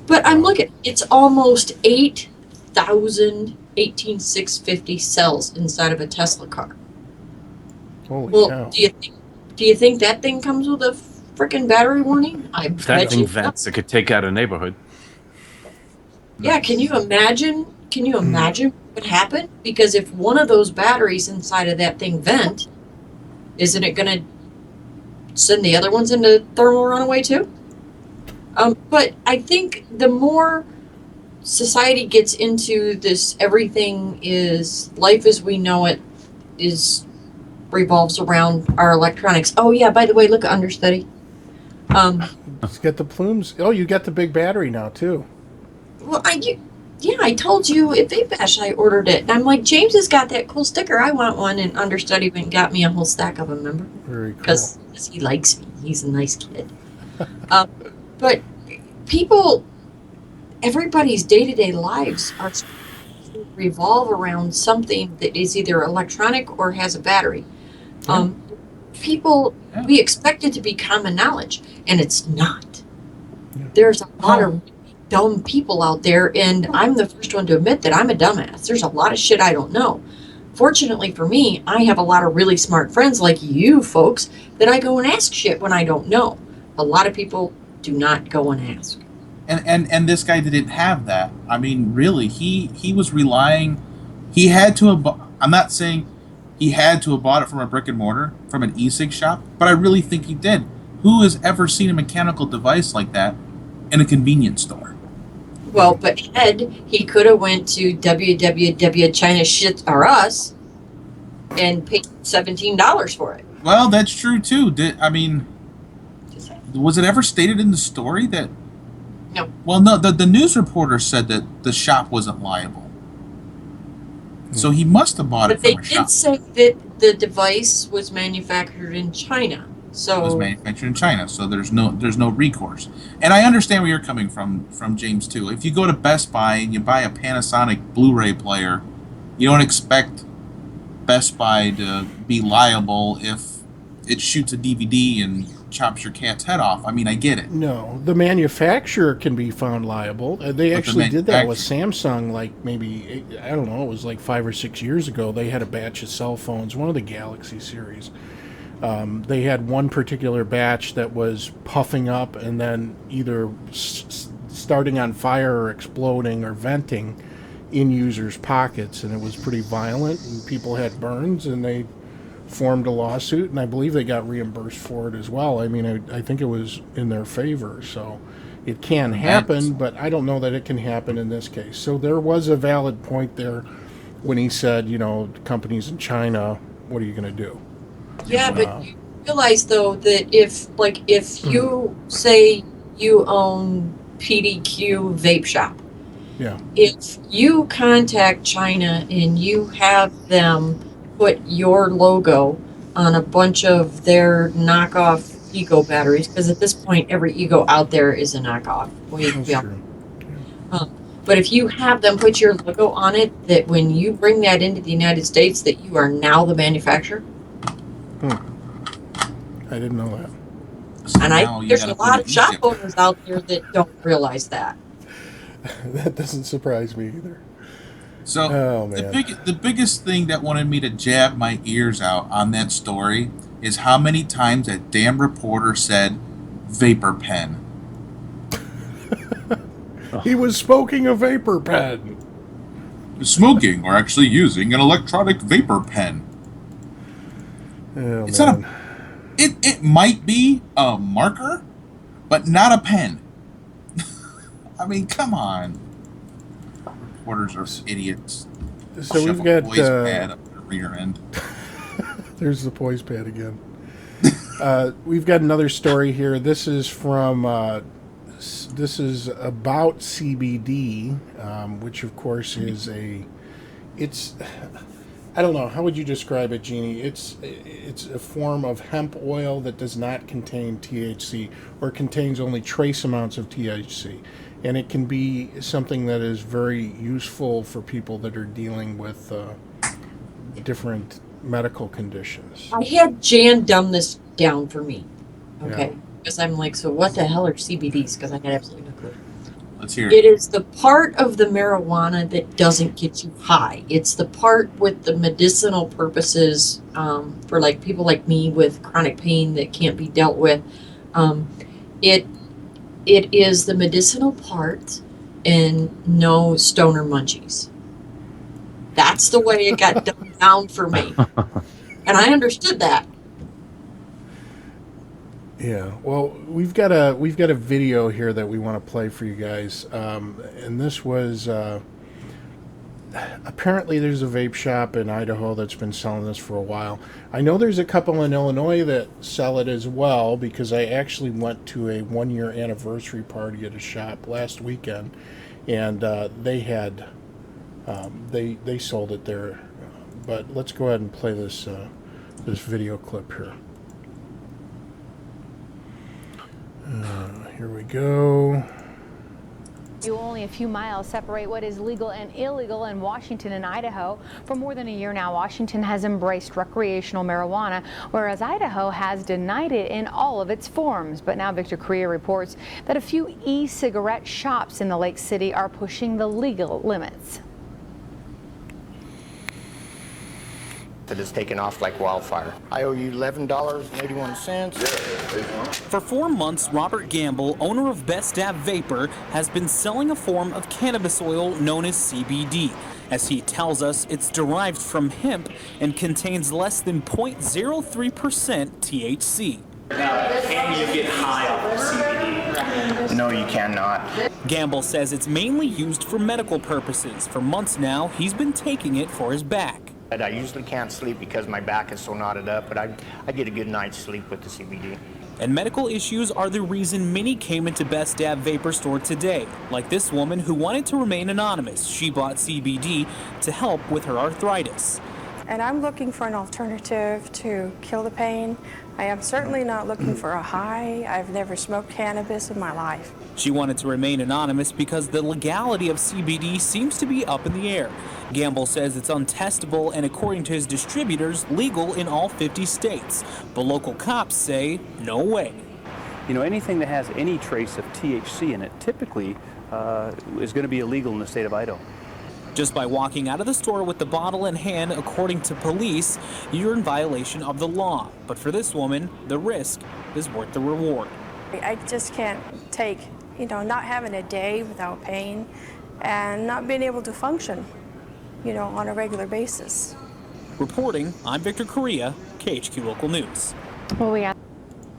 But I'm looking, it's almost 8,000 18650 cells inside of a Tesla car. Holy cow. Do you think that thing comes with a freaking battery warning? I bet That thing you vents. It could take out a neighborhood. Yeah, can you imagine? Can you imagine what would happen? Because if one of those batteries inside of that thing vent, isn't it going to send the other ones into thermal runaway too? But I think the more society gets into this, everything is life as we know it revolves around our electronics. Oh yeah, by the way, look at understudy. Let's get the plumes. Oh, you got the big battery now too. Well, I told you at Vape Bash I ordered it. And I'm like, James has got that cool sticker. I want one. And understudy went and got me a whole stack of them, remember? Very cool. Because he likes me. He's a nice kid. But everybody's day-to-day lives revolve around something that is either electronic or has a battery. We expect it to be common knowledge, and it's not. There's a lot of dumb people out there, and I'm the first one to admit that I'm a dumbass. There's a lot of shit I don't know. Fortunately for me, I have a lot of really smart friends like you folks that I go and ask shit when I don't know. A lot of people do not go and ask. And this guy didn't have that. I mean, really, he was relying. He had to have. I'm not saying he had to have bought it from a brick and mortar, from an e-cig shop, but I really think he did. Who has ever seen a mechanical device like that in a convenience store? Well, but he could have went to www China Shit or Us and paid $17 for it. Well, that's true too. Was it ever stated in the story that? No. Well, no. The news reporter said that the shop wasn't liable, so he must have bought it But they from a shop. did say that the device was manufactured in China. So It was manufactured in China, so there's no recourse. And I understand where you're coming from James too. If you go to Best Buy and you buy a Panasonic Blu-ray player, you don't expect Best Buy to be liable if it shoots a DVD and chops your cat's head off. I mean, I get it. No, the manufacturer can be found liable. They actually did that with Samsung, like maybe, I don't know, it was like 5 or 6 years ago. They had a batch of cell phones, one of the Galaxy series. They had one particular batch that was puffing up and then either starting on fire or exploding or venting in users' pockets, and it was pretty violent, and people had burns, and they formed a lawsuit, and I believe they got reimbursed for it as well. I mean, I think it was in their favor, so it can happen, but I don't know that it can happen in this case. So there was a valid point there when he said, companies in China, what are you going to do? yeah, but you realize though that if you say you own PDQ Vape Shop, Yeah. if you contact China and you have them put your logo on a bunch of their knockoff Ego batteries, because at this point every Ego out there is a knockoff. That's true. But if you have them put your logo on it, that when you bring that into the United States, that you are now the manufacturer. I didn't know that. So And now you there's gotta a put lot it of in shop Egypt. owners out there that don't realize that. That doesn't surprise me either. So Oh, the man. the biggest thing that wanted me to jab my ears out on that story is how many times that damn reporter said vapor pen. He was smoking a vapor pen. Smoking or actually using an electronic vapor pen. Oh, It's man. not it might be a marker, but not a pen. I mean, come on. Reporters are idiots. So Shove we've a got poise pad up their rear end. there's the poise pad again. We've got another story here. This is from this is about CBD, which of course is it's I don't know, how would you describe it, Jeannie? It's a form of hemp oil that does not contain THC, or contains only trace amounts of THC. And it can be something that is very useful for people that are dealing with different medical conditions. I had Jan dumb this down for me. Okay. Yeah. Because I'm like, so what the hell are CBDs? Because I had absolutely no clue. Let's hear It it. is the part of the marijuana that doesn't get you high. It's the part with the medicinal purposes for like people like me with chronic pain that can't be dealt with. It is the medicinal part and no stoner munchies. That's the way it got dumbed down for me. And I understood that. Yeah, well, we've got a video here that we want to play for you guys, and this was apparently there's a vape shop in Idaho that's been selling this for a while. I know there's a couple in Illinois that sell it as well, because I actually went to a 1-year anniversary party at a shop last weekend, and they had they sold it there. But let's go ahead and play this this video clip here. Here we go. Only a few miles separate what is legal and illegal in Washington and Idaho. For more than a year now, Washington has embraced recreational marijuana, whereas Idaho has denied it in all of its forms. But now Victor Korea reports that a few e-cigarette shops in the Lake City are pushing the legal limits. that has taken off like wildfire. I owe you $11.81. For 4 months, Robert Gamble, owner of Best Dab Vapor, has been selling a form of cannabis oil known as CBD. As he tells us, it's derived from hemp and contains less than 0.03% THC. Now, can you get high off of CBD? No, you cannot. Gamble says it's mainly used for medical purposes. For months now, he's been taking it for his back. I usually can't sleep because my back is so knotted up, but I get a good night's sleep with the CBD. And medical issues are the reason many came into Best Dab Vapor store today. Like this woman who wanted to remain anonymous. She bought CBD to help with her arthritis. And I'm looking for an alternative to kill the pain. I am certainly not looking for a high. I've never smoked cannabis in my life. She wanted to remain anonymous because the legality of CBD seems to be up in the air. Gamble says it's untestable and, according to his distributors, legal in all 50 states. But local cops say, no way. You know, anything that has any trace of THC in it typically is going to be illegal in the state of Idaho. Just by walking out of the store with the bottle in hand, according to police, you're in violation of the law. But for this woman, the risk is worth the reward. I just can't take, not having a day without pain and not being able to function, on a regular basis. Reporting, I'm Victor Correa, KHQ Local News. Well, we have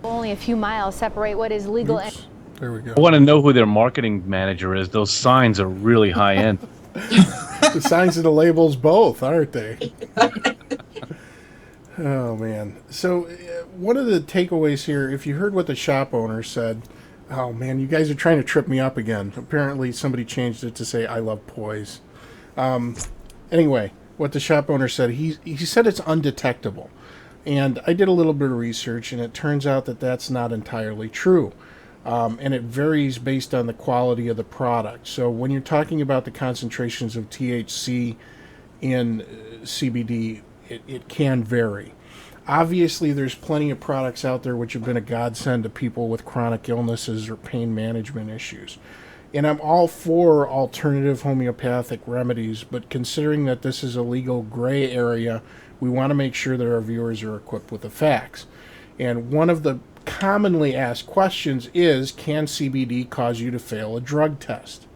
only a few miles separate what is legal and... There we go. I want to know who their marketing manager is. Those signs are really high end. The signs and the labels both, aren't they? Oh, man. So one of the takeaways here, if you heard what the shop owner said, oh, man, you guys are trying to trip me up again. Apparently somebody changed it to say, I love poise. Anyway, what the shop owner said, he said it's undetectable. And I did a little bit of research, and it turns out that that's not entirely true. And it varies based on the quality of the product. So when you're talking about the concentrations of THC in CBD, it can vary. Obviously, there's plenty of products out there which have been a godsend to people with chronic illnesses or pain management issues. And I'm all for alternative homeopathic remedies, but considering that this is a legal gray area, we want to make sure that our viewers are equipped with the facts. And one of the commonly asked questions is, can CBD cause you to fail a drug test?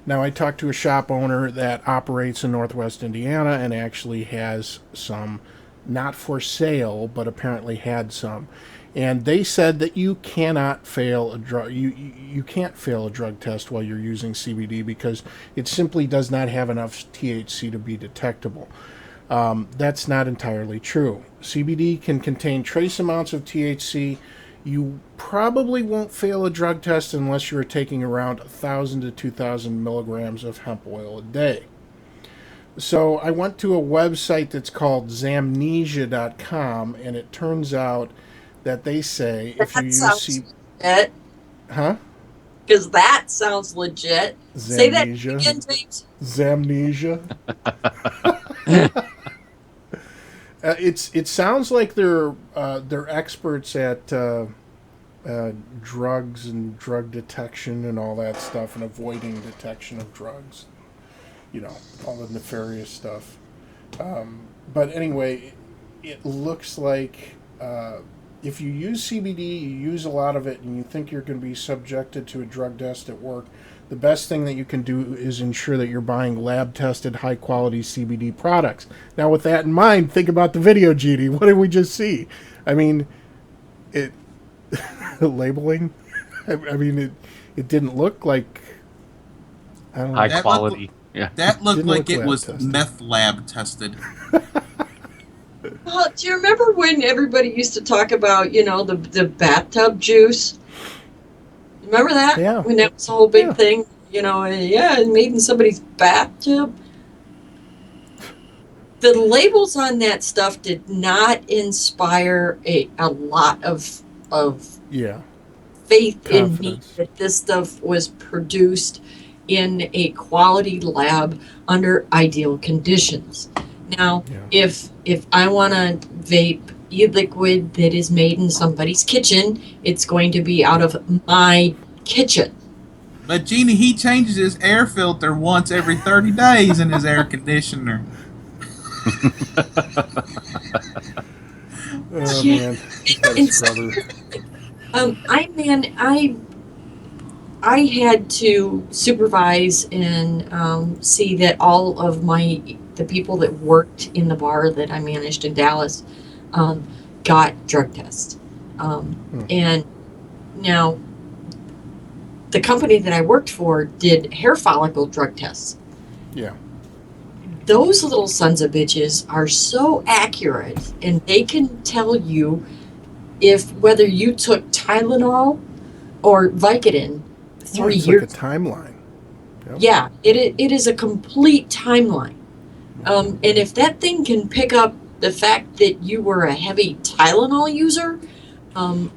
Now, I talked to a shop owner that operates in Northwest Indiana and actually has some, not for sale, but apparently had some. And they said that you cannot fail a drug. You can't fail a drug test while you're using CBD because it simply does not have enough THC to be detectable. That's not entirely true. CBD can contain trace amounts of THC. You probably won't fail a drug test unless you're taking around 1,000 to 2,000 milligrams of hemp oil a day. So I went to a website that's called zamnesia.com, and it turns out that they say if you use legit. Huh? Because that sounds legit. Zamnesia. Say that again, James. Zamnesia. It sounds like they're experts at drugs and drug detection and all that stuff, and avoiding detection of drugs. All the nefarious stuff. But anyway, it looks like if you use CBD, you use a lot of it, and you think you're going to be subjected to a drug test at work, the best thing that you can do is ensure that you're buying lab-tested, high-quality CBD products. Now, with that in mind, think about the video, Jeannie. What did we just see? I mean, it labeling. I mean, it didn't look like high quality. That looked like it was tested. meth lab tested. Well, do you remember when everybody used to talk about, the bathtub juice? Remember that? Yeah. When that was the whole big thing, made in somebody's bathtub. The labels on that stuff did not inspire a lot of faith in me that this stuff was produced in a quality lab under ideal conditions. Now, if I want to vape e-liquid that is made in somebody's kitchen, it's going to be out of my kitchen. But Jeannie, he changes his air filter once every 30 days in his air conditioner. Oh Yeah. man, he's got a And scrubber. I had to supervise and see that all of the people that worked in the bar that I managed in Dallas got drug tests. And now the company that I worked for did hair follicle drug tests. Yeah. Those little sons of bitches are so accurate, and they can tell you whether you took Tylenol or Vicodin 3 it's years. like a timeline. Yep. Yeah, it is a complete timeline. And if that thing can pick up the fact that you were a heavy Tylenol user,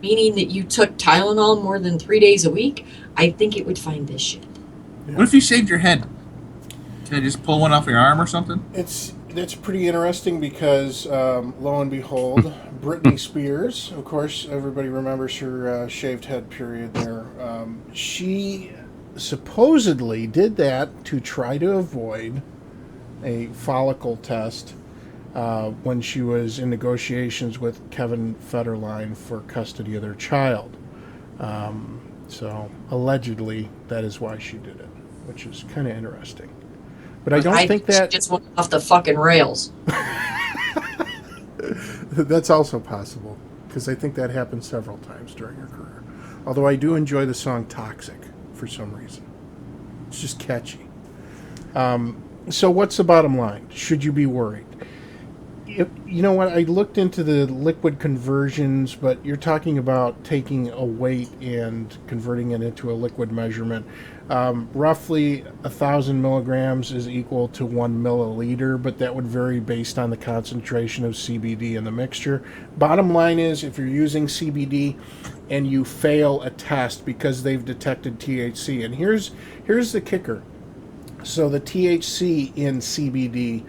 meaning that you took Tylenol more than 3 days a week, I think it would find this shit. Yeah. What if you shaved your head? Can I just pull one off your arm or something? That's pretty interesting because lo and behold, Britney Spears, of course, everybody remembers her shaved head period there. She supposedly did that to try to avoid a follicle test when she was in negotiations with Kevin Federline for custody of their child. So allegedly, that is why she did it, which is kind of interesting. But I don't think that just went off the fucking rails. That's also possible, because I think that happened several times during her career. Although I do enjoy the song Toxic for some reason. It's just catchy. So what's the bottom line? Should you be worried? You know what? I looked into the liquid conversions, but you're talking about taking a weight and converting it into a liquid measurement. Roughly 1,000 milligrams is equal to 1 milliliter, but that would vary based on the concentration of CBD in the mixture. Bottom line is, if you're using CBD and you fail a test because they've detected THC, and here's the kicker. So the THC in CBD,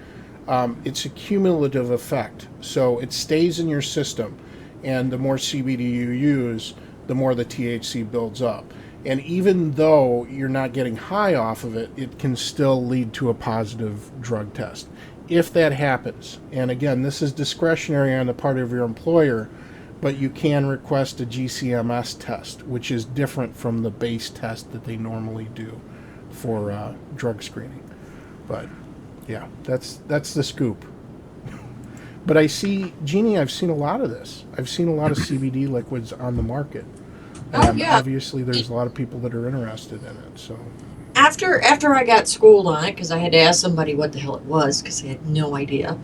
it's a cumulative effect. So it stays in your system, and the more CBD you use, the more the THC builds up. And even though you're not getting high off of it, it can still lead to a positive drug test. If that happens, and again, this is discretionary on the part of your employer, but you can request a GCMS test, which is different from the base test that they normally do for drug screening. But yeah, that's the scoop. But I see, Jeannie, I've seen a lot of this. I've seen a lot of CBD liquids on the market. And yeah. obviously there's a lot of people that are interested in it. So After I got schooled on it, because I had to ask somebody what the hell it was, because I had no idea.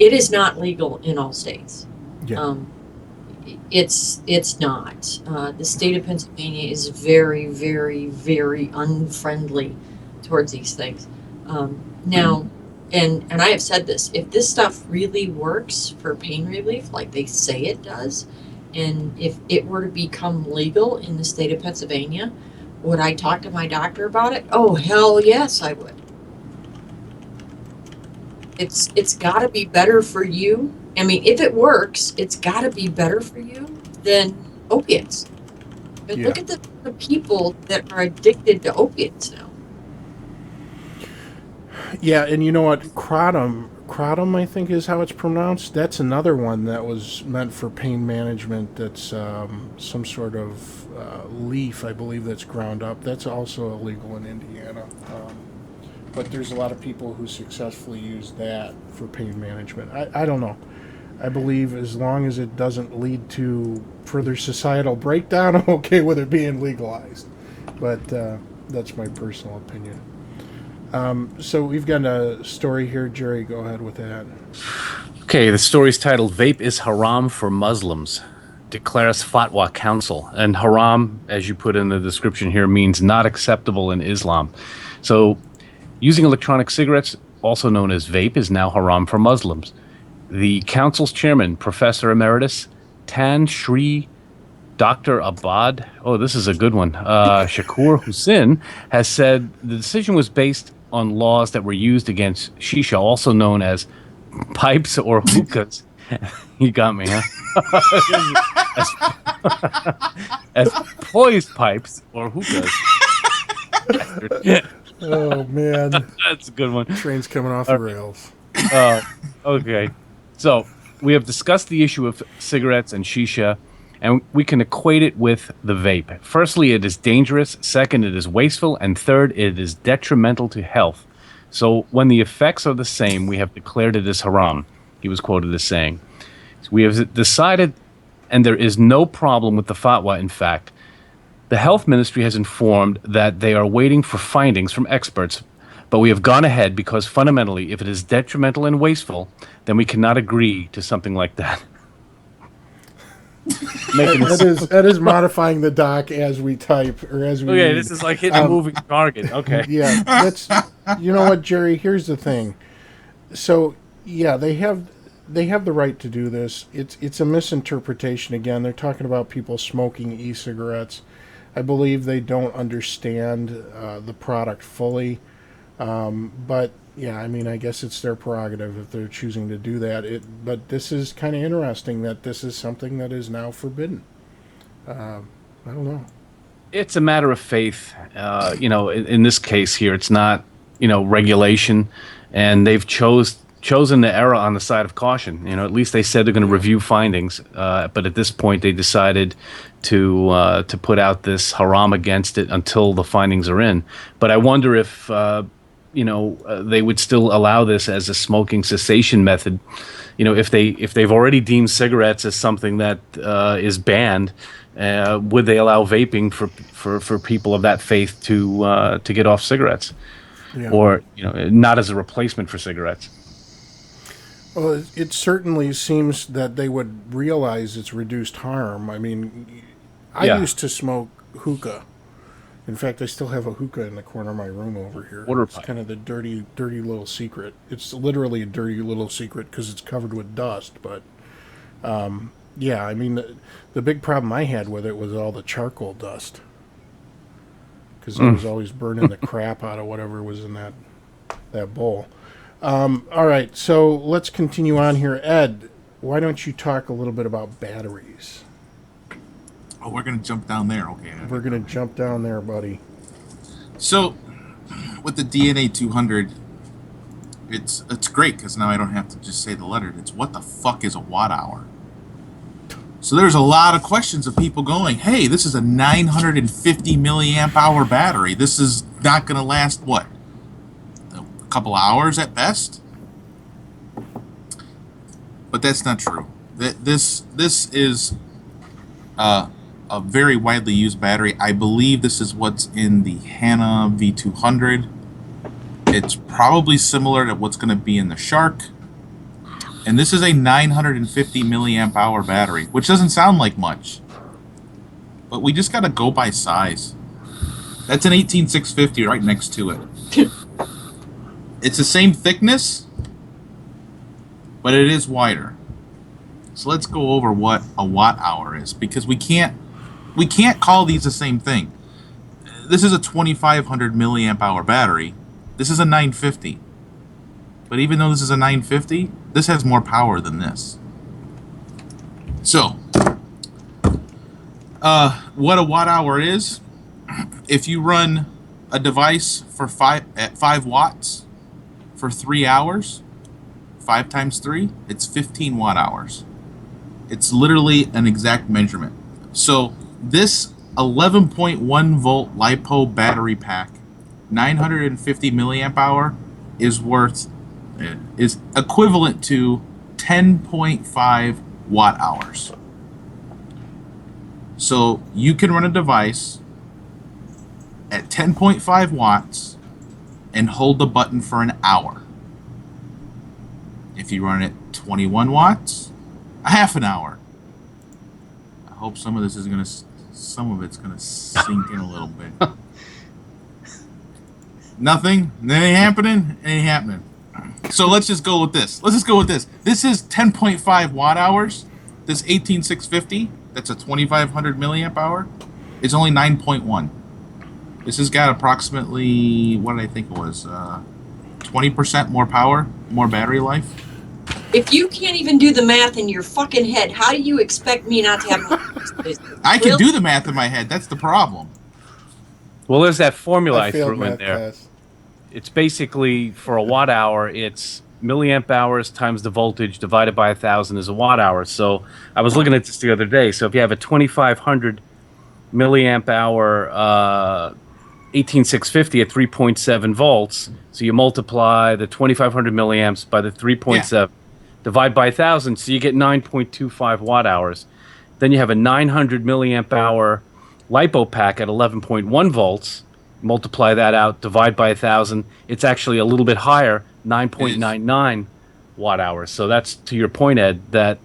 It is not legal in all states. yeah. It's not. The state of Pennsylvania is very, very, very unfriendly towards these things. Now, and I have said this, if this stuff really works for pain relief, like they say it does, and if it were to become legal in the state of Pennsylvania, would I talk to my doctor about it? Oh, hell yes, I would. It's got to be better for you. I mean, if it works, it's got to be better for you than opiates. But look at the people that are addicted to opiates now. Yeah, and you know what? Kratom, I think is how it's pronounced. That's another one that was meant for pain management. That's some sort of leaf, I believe, that's ground up. That's also illegal in Indiana. But there's a lot of people who successfully use that for pain management. I don't know. I believe as long as it doesn't lead to further societal breakdown, I'm okay with it being legalized. But that's my personal opinion. So we've got a story here. Jerry, go ahead with that. Okay, the story's titled Vape is Haram for Muslims, declares Fatwa Council. And haram, as you put in the description here, means not acceptable in Islam. So using electronic cigarettes, also known as vape, is now haram for Muslims. The council's chairman, Professor Emeritus Tan Shri Dr. Abad, oh, this is a good one, Shakur Hussain, has said the decision was based on laws that were used against shisha, also known as pipes or hookahs. You got me, huh? as poised pipes or hookahs. Oh man, That's a good one. Train's coming off the rails. Okay, so we have discussed the issue of cigarettes and shisha, and we can equate it with the vape. Firstly, it is dangerous. Second, it is wasteful. And third, it is detrimental to health. So when the effects are the same, we have declared it as haram, he was quoted as saying. We have decided, and there is no problem with the fatwa, in fact. The health ministry has informed that they are waiting for findings from experts, but we have gone ahead because fundamentally, if it is detrimental and wasteful, then we cannot agree to something like that. That is modifying the doc as we type or as we. Okay, read. this is like hitting a moving target. Okay. Yeah, that's. You know what, Jerry? Here's the thing. So yeah, they have the right to do this. It's a misinterpretation again. They're talking about people smoking e-cigarettes. I believe they don't understand the product fully. But yeah, I mean, I guess it's their prerogative if they're choosing to do that. But this is kind of interesting that this is something that is now forbidden. I don't know. It's a matter of faith. In this case here, it's not, regulation, and they've chosen to err on the side of caution. At least they said they're going to review findings, but at this point they decided to put out this haram against it until the findings are in. But I wonder if they would still allow this as a smoking cessation method. If they've already deemed cigarettes as something that is banned, would they allow vaping for people of that faith to get off cigarettes, or not as a replacement for cigarettes? Well, it certainly seems that they would realize it's reduced harm. I mean, I used to smoke hookah. In fact, I still have a hookah in the corner of my room over here. It's kind of the dirty little secret. It's literally a dirty little secret because it's covered with dust. But, yeah, I mean, the big problem I had with it was all the charcoal dust. Because it was always burning the crap out of whatever was in that bowl. All right, so let's continue on here. Ed, why don't you talk a little bit about batteries? Oh, we're going to jump down there. Okay. We're going to jump down there, buddy. So, with the DNA 200, it's great because now I don't have to just say the letter. It's what the fuck is a watt hour? So there's a lot of questions of people going, hey, this is a 950 milliamp hour battery. This is not going to last, what, a couple hours at best? But that's not true. This is a very widely used battery. I believe this is what's in the Hana V200. It's probably similar to what's going to be in the Shark. And this is a 950 milliamp hour battery, which doesn't sound like much. But we just got to go by size. That's an 18650 right next to it. It's the same thickness, but it is wider. So let's go over what a watt hour is, because we can't call these the same thing. This is a 2500 milliamp hour battery. This is a 950. But even though this is a 950, this has more power than this. So, what a watt hour is, if you run a device at 5 watts for 3 hours, 5 times 3, it's 15 watt hours. It's literally an exact measurement. So this 11.1 volt LiPo battery pack, 950 milliamp hour, is equivalent to 10.5 watt hours. So you can run a device at 10.5 watts and hold the button for an hour. If you run it 21 watts, a half an hour. I hope some of it's gonna sink in a little bit. Nothing? It ain't happening? It ain't happening. So let's just go with this. This is 10.5 watt hours. This 18650, that's a 2500 milliamp hour, is only 9.1. This has got approximately, what did I think it was, 20% more power, more battery life. If you can't even do the math in your fucking head, how do you expect me not to have... I can do the math in my head. That's the problem. Well, there's that formula I threw in there. it's basically for a watt hour, it's milliamp hours times the voltage divided by 1,000 is a watt hour. So I was looking at this the other day. So if you have a 2,500 milliamp hour 18650 at 3.7 volts, so you multiply the 2,500 milliamps by the 3.7, divide by 1,000, so you get 9.25 watt hours. Then you have a 900 milliamp hour LiPo pack at 11.1 volts. Multiply that out, divide by 1,000. It's actually a little bit higher, 9.99 watt hours. So that's, to your point, Ed, that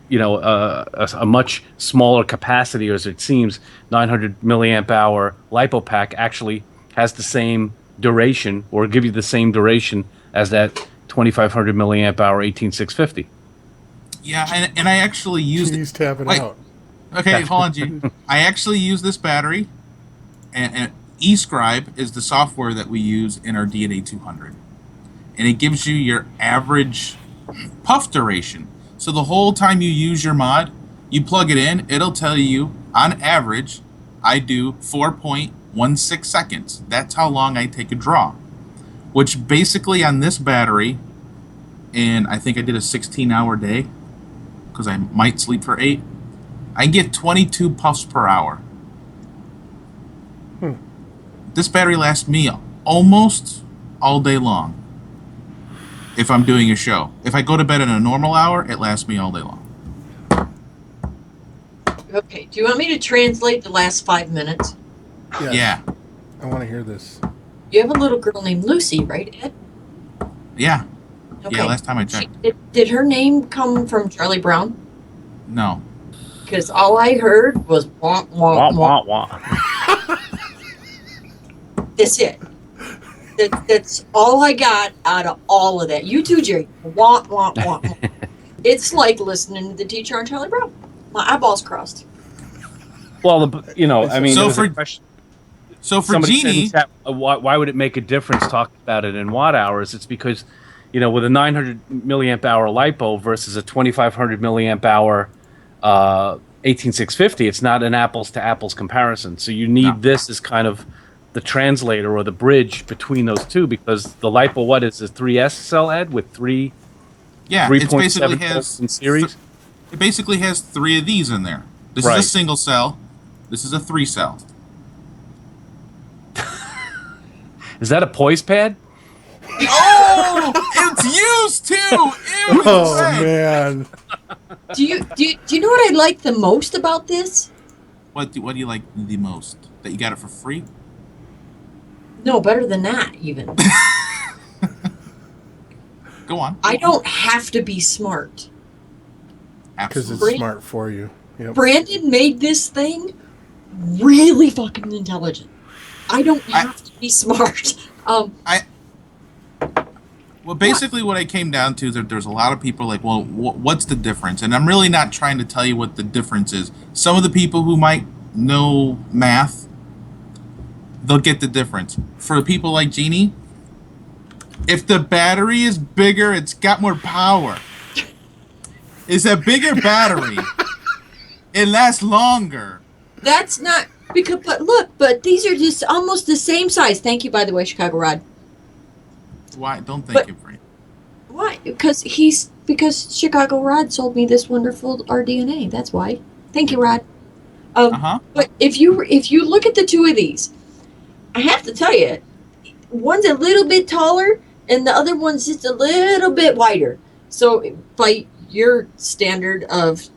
a much smaller capacity, as it seems, 900 milliamp hour LiPo pack actually has the same duration, or give you the same duration as that 2,500 milliamp hour 18650. Yeah, and I actually used He's tapping out. Okay, hold on, G. I actually use this battery, and eScribe is the software that we use in our DNA 200, and it gives you your average puff duration. So the whole time you use your mod, you plug it in, it'll tell you, on average, I do 4.16 seconds. That's how long I take a draw, which basically on this battery, and I think I did a 16-hour day, because I might sleep for 8, I get 22 puffs per hour. This battery lasts me almost all day long if I'm doing a show. If I go to bed at a normal hour, it lasts me all day long. Okay, do you want me to translate the last 5 minutes? Yes. Yeah. I want to hear this. You have a little girl named Lucy, right, Ed? Yeah. Okay. Yeah, last time I checked. Did her name come from Charlie Brown? No. Because all I heard was wah, wah, wah. Wah, wah. That's it. That's all I got out of all of that. You too, Jerry. Wah, wah, wah, wah. It's like listening to the teacher on Charlie Brown. My eyeballs crossed. Well, I mean, so for Jeannie, said in chat, why would it make a difference talking about it in watt hours? It's because, with a 900 milliamp hour LiPo versus a 2,500 milliamp hour 18650, it's not an apples to apples comparison. So you need this as kind of the translator or the bridge between those two, because the LiPo, what is a 3S cell, Ed, with 3? Yeah, it basically has in series. It basically has 3 of these in there. This is a single cell. This is a 3 cell. Is that a poise pad? Oh, it's used too. Ew, Oh man. Do you know what I like the most about this? What do you like the most? That you got it for free? No, better than that even. Go on. I don't have to be smart. Because it's smart for you. Yep. Brandon made this thing really fucking intelligent. I don't have to be smart. Well, basically what I came down to is that there's a lot of people like, well, what's the difference? And I'm really not trying to tell you what the difference is. Some of the people who might know math, they'll get the difference. For people like Jeannie, if the battery is bigger, it's got more power. It's a bigger battery. It lasts longer. That's not because, but these are just almost the same size. Thank you, by the way, Chicago Rod. Why? Don't thank him for it. Why? Because Chicago Rod sold me this wonderful RDNA. That's why. Thank you, Rod. But if you look at the two of these, I have to tell you, one's a little bit taller and the other one's just a little bit wider. So by your standard of,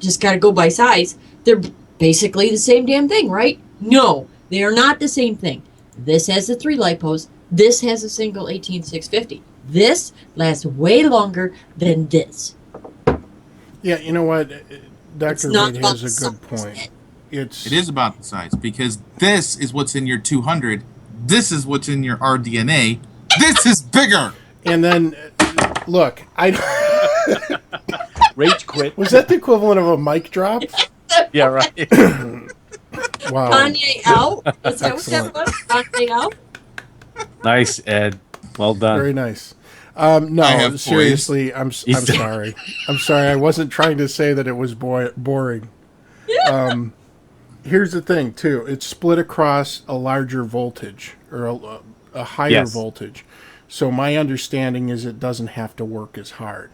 just got to go by size, they're basically the same damn thing, right? No, they are not the same thing. This has the 3 LiPos. This has a single 18650. This lasts way longer than this. Yeah, you know what? Dr. Reed has a good point. It is about the size, because this is what's in your 200. This is what's in your RDNA. This is bigger. And then, look, Rage quit. Was that the equivalent of a mic drop? Yeah, right. Wow. Kanye out? Is that what that was? Kanye out? Nice, Ed. Well done. Very nice. No, seriously, I'm sorry. I'm sorry. I wasn't trying to say that it was boring. Here's the thing, too. It's split across a larger voltage, or a higher Yes. voltage. So my understanding is it doesn't have to work as hard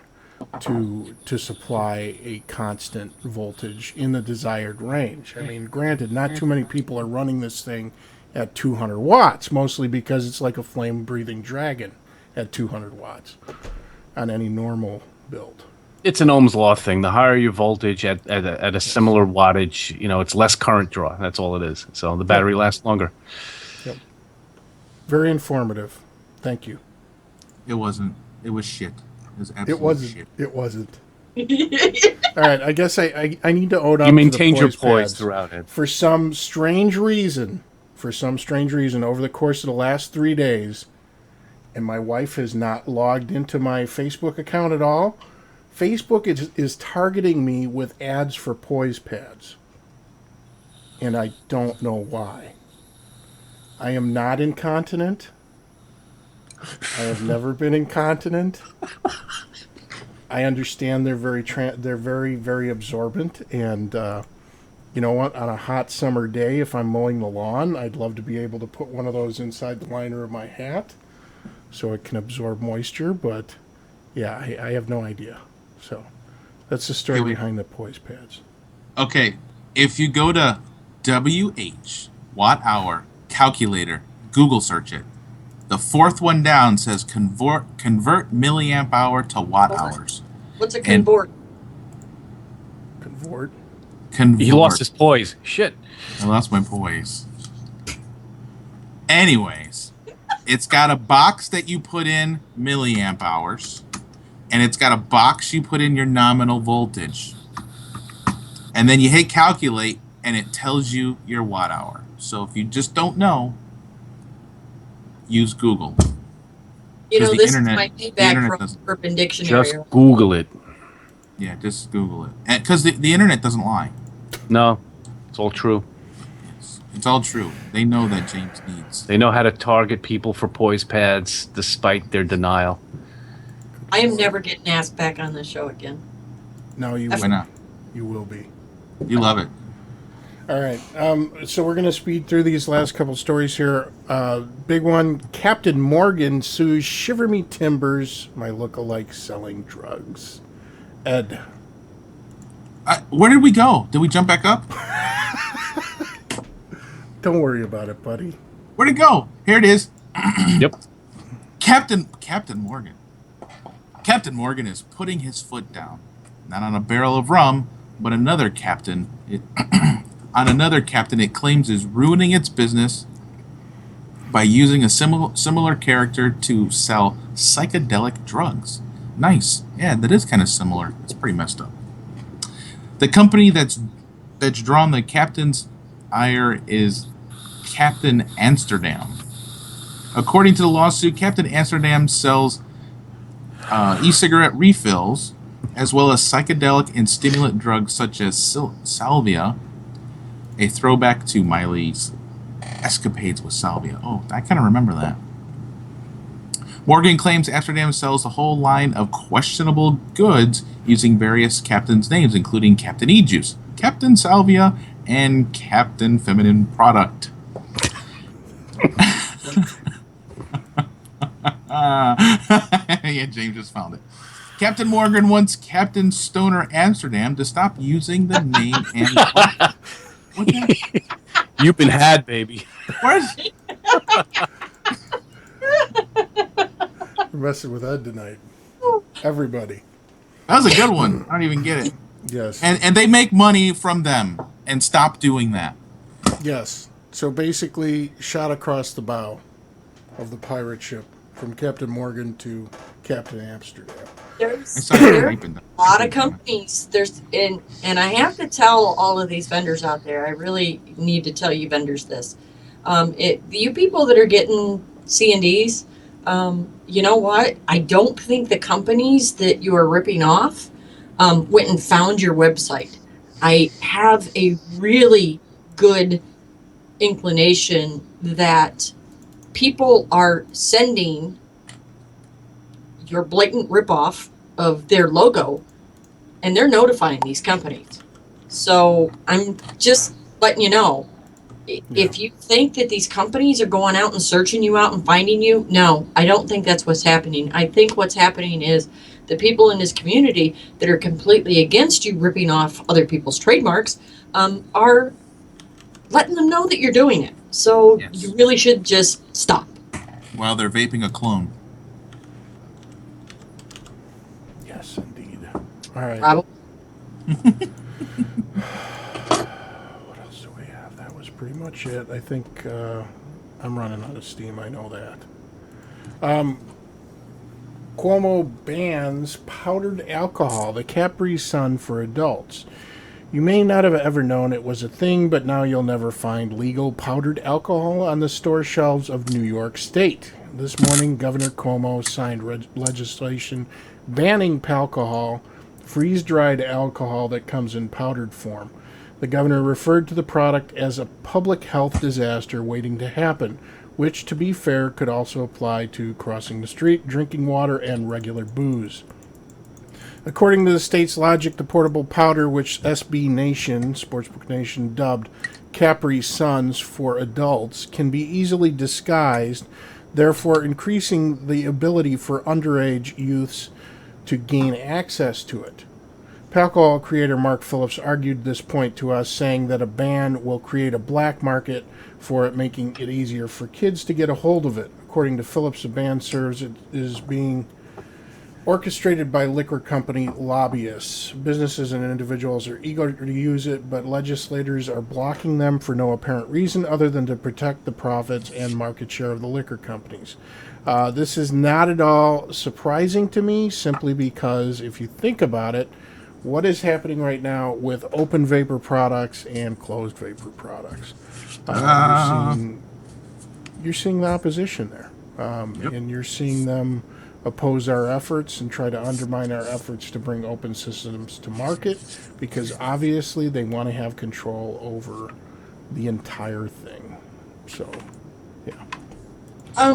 to supply a constant voltage in the desired range. I mean, granted, not too many people are running this thing at 200 watts, mostly because it's like a flame-breathing dragon at 200 watts on any normal build. It's an Ohm's law thing. The higher your voltage at a similar wattage, it's less current draw. That's all it is. So the battery lasts longer. Yep. Very informative. Thank you. It wasn't. It was shit. It was absolute It wasn't. shit. It wasn't. All right. I guess I need to own up. You maintained to your the poise pads. throughout it. For some strange reason, over the course of the last 3 days, and my wife has not logged into my Facebook account at all, Facebook is targeting me with ads for poise pads. And I don't know why. I am not incontinent. I have never been incontinent. I understand they're very, very absorbent. And you know what? On a hot summer day, if I'm mowing the lawn, I'd love to be able to put one of those inside the liner of my hat so it can absorb moisture. But yeah, I have no idea. So that's the story behind the poise pads. Okay, if you go to WH watt hour calculator, Google search it. The fourth one down says convert milliamp hour to watt hours. What's a convert? Convert. He lost his poise. Shit. I lost my poise. Anyways, it's got a box that you put in milliamp hours, and it's got a box you put in your nominal voltage. And then you hit calculate, and it tells you your watt hour. So if you just don't know, use Google. You know, the this internet- is my the feedback internet from doesn't- Urban Dictionary. Just Google it. Yeah, just Google it. Because the internet doesn't lie. No, it's all true. It's all true. They know that James needs. They know how to target people for poise pads despite their denial. I am never getting asked back on this show again. No, you Why not? You will be. You love it. All right. So we're going to speed through these last couple stories here. Big one. Captain Morgan sues Shiver Me Timbers, my lookalike selling drugs. Ed. Where did we go? Did we jump back up? Don't worry about it, buddy. Where'd it go? Here it is. Yep. Captain Morgan. Captain Morgan is putting his foot down. Not on a barrel of rum, but another captain. On another captain it claims is ruining its business by using a similar character to sell psychedelic drugs. Nice. Yeah, that is kind of similar. It's pretty messed up. The company that's drawn the captain's ire is Captain Amsterdam. According to the lawsuit, Captain Amsterdam sells e-cigarette refills as well as psychedelic and stimulant drugs such as salvia, a throwback to Miley's escapades with salvia. Oh, I kind of remember that. Morgan claims Amsterdam sells a whole line of questionable goods using various captains' names, including Captain E-Juice, Captain Salvia, and Captain Feminine Product. Yeah, James just found it. Captain Morgan wants Captain Stoner Amsterdam to stop using the name and... What the... You've been had, baby. Where's... We're messing with Ed tonight. Everybody. That was a good one. I don't even get it. Yes. And they make money from them. And stop doing that. Yes. So basically, shot across the bow of the pirate ship from Captain Morgan to Captain Amsterdam. There's a lot of companies. And I have to tell all of these vendors out there. I really need to tell you vendors this. You people that are getting C&Ds, you know what? I don't think the companies that you are ripping off went and found your website. I have a really good inclination that people are sending your blatant ripoff of their logo, and they're notifying these companies. So I'm just letting you know, If you think that these companies are going out and searching you out and finding you, no, I don't think that's what's happening. I think what's happening is the people in this community that are completely against you ripping off other people's trademarks are letting them know that you're doing it. So you really should just stop. While they're vaping a clone. Yes, indeed. All right. Probably. What else do we have? That was pretty much it. I think I'm running out of steam. I know that. Cuomo bans powdered alcohol, the Capri Sun for adults. You may not have ever known it was a thing, but now you'll never find legal powdered alcohol on the store shelves of New York State. This morning, Governor Cuomo signed legislation banning Palcohol, freeze-dried alcohol that comes in powdered form. The governor referred to the product as a public health disaster waiting to happen, which, to be fair, could also apply to crossing the street, drinking water, and regular booze. According to the state's logic, the portable powder, which SB Nation, Sportsbook Nation, dubbed Capri Suns for adults, can be easily disguised, therefore increasing the ability for underage youths to gain access to it. Palcohol creator Mark Phillips argued this point to us, saying that a ban will create a black market for it, making it easier for kids to get a hold of it. According to Phillips, the ban serves it is being orchestrated by liquor company lobbyists. Businesses and individuals are eager to use it, but legislators are blocking them for no apparent reason other than to protect the profits and market share of the liquor companies. This is not at all surprising to me, simply because if you think about it, what is happening right now with open vapor products and closed vapor products? You're seeing the opposition there, and you're seeing them oppose our efforts and try to undermine our efforts to bring open systems to market, because obviously they want to have control over the entire thing. So, yeah.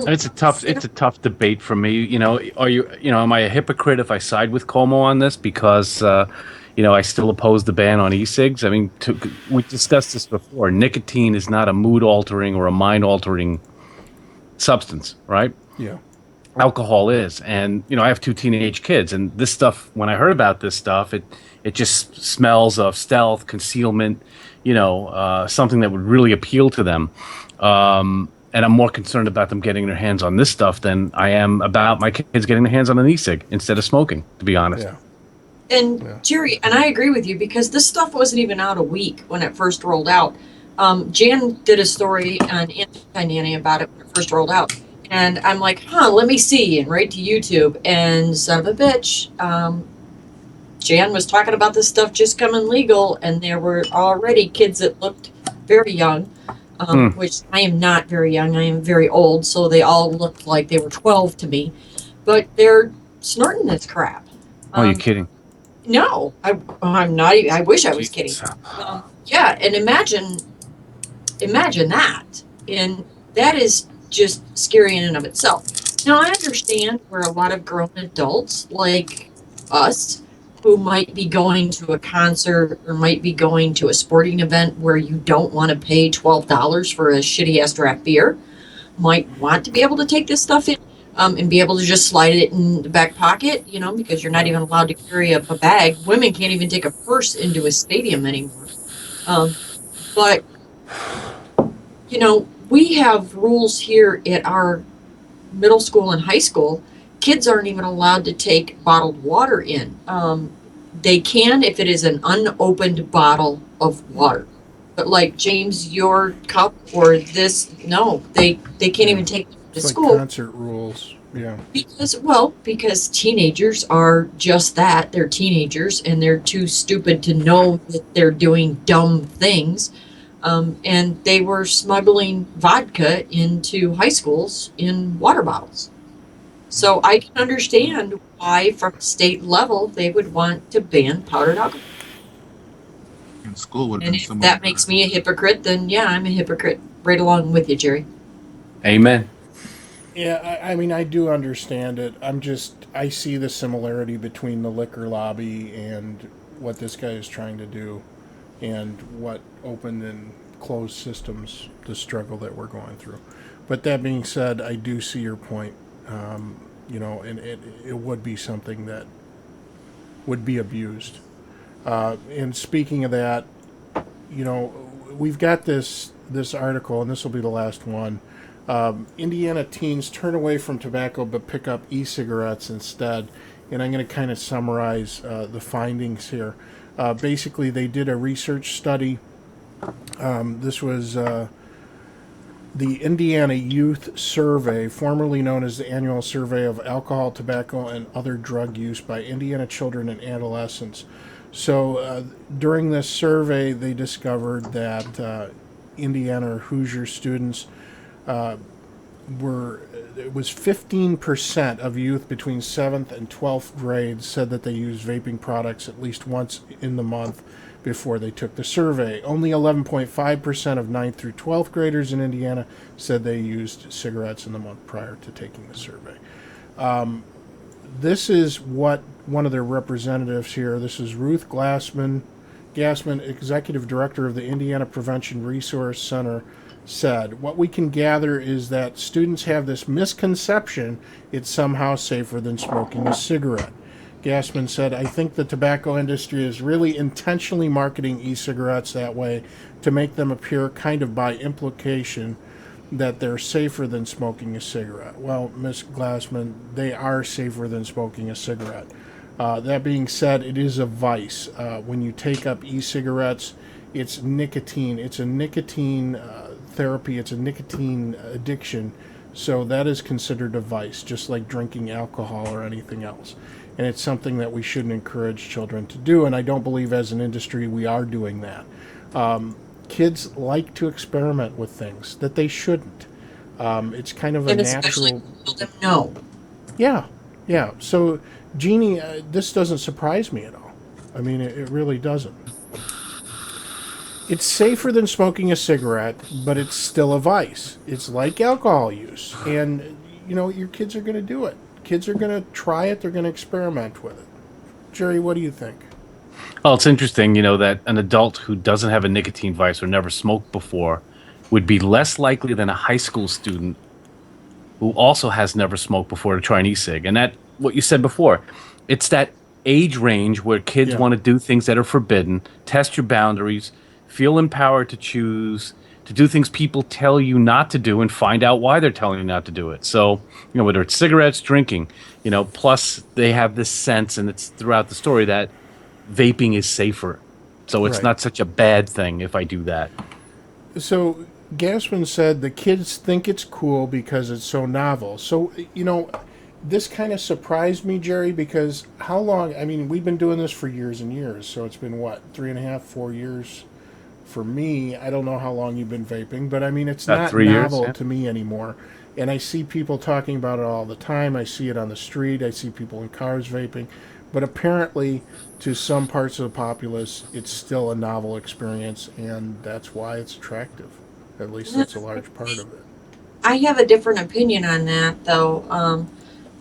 It's a tough debate for me. Am I a hypocrite if I side with Cuomo on this because I still oppose the ban on e-cigs? I mean, we discussed this before. Nicotine is not a mood altering or a mind altering substance, right? Yeah. Alcohol is, and I have 2 teenage kids, and this stuff, when I heard about this stuff, it just smells of stealth, concealment, something that would really appeal to them. And I'm more concerned about them getting their hands on this stuff than I am about my kids getting their hands on an e-cig instead of smoking, to be honest. Yeah. And Jerry, and I agree with you, because this stuff wasn't even out a week when it first rolled out. Jan did a story on Anti-Nanny about it when it first rolled out. And I'm like, let me see, and right to YouTube. And son of a bitch, Jan was talking about this stuff just coming legal, and there were already kids that looked very young, which I am not very young. I am very old, so they all looked like they were 12 to me. But they're snorting this crap. Oh, you're kidding. No, I'm not. I wish I was kidding. Yeah, and imagine that. And that is just scary in and of itself. Now, I understand where a lot of grown adults like us, who might be going to a concert or might be going to a sporting event where you don't want to pay $12 for a shitty ass draft beer, might want to be able to take this stuff in and be able to just slide it in the back pocket, because you're not even allowed to carry a bag. Women can't even take a purse into a stadium anymore. But we have rules here at our middle school and high school. Kids aren't even allowed to take bottled water in. They can if it is an unopened bottle of water. But like, James, your cup or this, no, they can't even take them to school. Like concert rules, yeah. Because teenagers are just that. They're teenagers, and they're too stupid to know that they're doing dumb things. And they were smuggling vodka into high schools in water bottles. So I can understand why, from state level, they would want to ban powdered alcohol. In school would have And been if similar. that makes me a hypocrite, then yeah, I'm a hypocrite right along with you, Jerry. Amen. Yeah, I mean, I do understand it. I see the similarity between the liquor lobby and what this guy is trying to do, and what open and closed systems, the struggle that we're going through. But that being said, I do see your point. And it would be something that would be abused. And speaking of that, we've got this article, and this will be the last one. Indiana teens turn away from tobacco but pick up e-cigarettes instead. And I'm going to kind of summarize the findings here. Basically, they did a research study. This was the Indiana Youth Survey, formerly known as the Annual Survey of Alcohol, Tobacco, and Other Drug Use by Indiana Children and Adolescents. So during this survey, they discovered that Indiana or Hoosier students it was 15% of youth between 7th and 12th grades said that they used vaping products at least once in the month before they took the survey. Only 11.5% of 9th through 12th graders in Indiana said they used cigarettes in the month prior to taking the survey. This is what one of their representatives here, this is Ruth Gassman, Executive Director of the Indiana Prevention Resource Center, said. What we can gather is that students have this misconception it's somehow safer than smoking a cigarette. Gassman said, I think the tobacco industry is really intentionally marketing e-cigarettes that way to make them appear kind of by implication that they're safer than smoking a cigarette. Well, Ms. Glassman, they are safer than smoking a cigarette. That being said, it is a vice. When you take up e-cigarettes, it's nicotine. It's a nicotine therapy. It's a nicotine addiction. So that is considered a vice, just like drinking alcohol or anything else. And it's something that we shouldn't encourage children to do. And I don't believe as an industry we are doing that. Kids like to experiment with things that they shouldn't. It's kind of a natural. Tell them no. Yeah. So, Jeannie, this doesn't surprise me at all. I mean, it really doesn't. It's safer than smoking a cigarette, but it's still a vice. It's like alcohol use. And, your kids are going to do it. Kids are going to try it. They're going to experiment with it. Jerry, what do you think? Well, it's interesting, that an adult who doesn't have a nicotine vice or never smoked before would be less likely than a high school student who also has never smoked before to try an e-cig. And that, what you said before, it's that age range where kids want to do things that are forbidden, test your boundaries, feel empowered to choose, to do things people tell you not to do and find out why they're telling you not to do it. So, whether it's cigarettes, drinking, plus they have this sense, and it's throughout the story, that vaping is safer. So it's not such a bad thing if I do that. So Gassman said the kids think it's cool because it's so novel. So, this kind of surprised me, Jerry, because how long, we've been doing this for years and years. So it's been 3.5, 4 years for me. I don't know how long you've been vaping, but it's not novel to me anymore. And I see people talking about it all the time. I see it on the street. I see people in cars vaping. But apparently, to some parts of the populace, it's still a novel experience, and that's why it's attractive. At least that's a large part of it. I have a different opinion on that, though,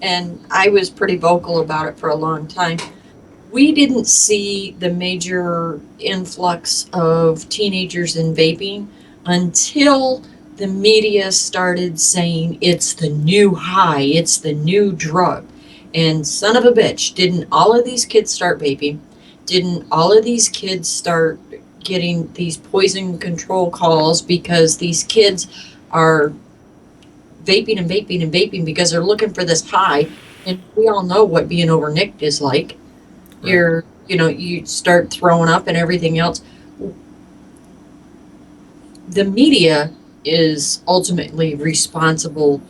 and I was pretty vocal about it for a long time. We didn't see the major influx of teenagers in vaping until the media started saying it's the new high, it's the new drug. And son of a bitch, didn't all of these kids start vaping? Didn't all of these kids start getting these poison control calls because these kids are vaping and vaping and vaping because they're looking for this high? And we all know what being overnicked is like. Right. You start throwing up and everything else. The media is ultimately responsible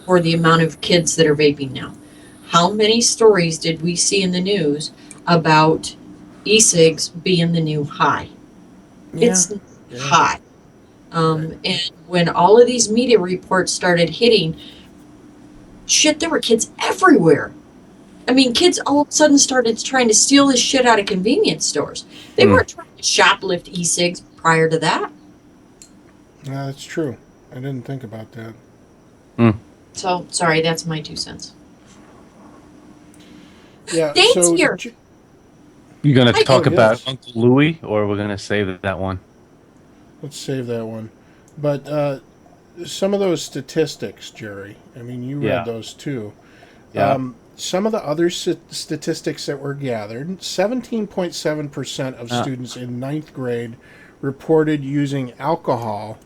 for the amount of kids that are vaping now. How many stories did we see in the news about e-cigs being the new high? Yeah. It's high. And when all of these media reports started hitting, there were kids everywhere. Kids all of a sudden started trying to steal this shit out of convenience stores. They weren't trying to shoplift e-cigs prior to that. Yeah, that's true. I didn't think about that. So, sorry, that's my 2 cents. Yeah, Dane's here. You going to talk about Uncle Louie, or we're going to save that one? Let's save that one. But some of those statistics, Jerry, I mean, you read those too. Yeah. Some of the other statistics that were gathered, 17.7% of students in 9th grade reported using alcohol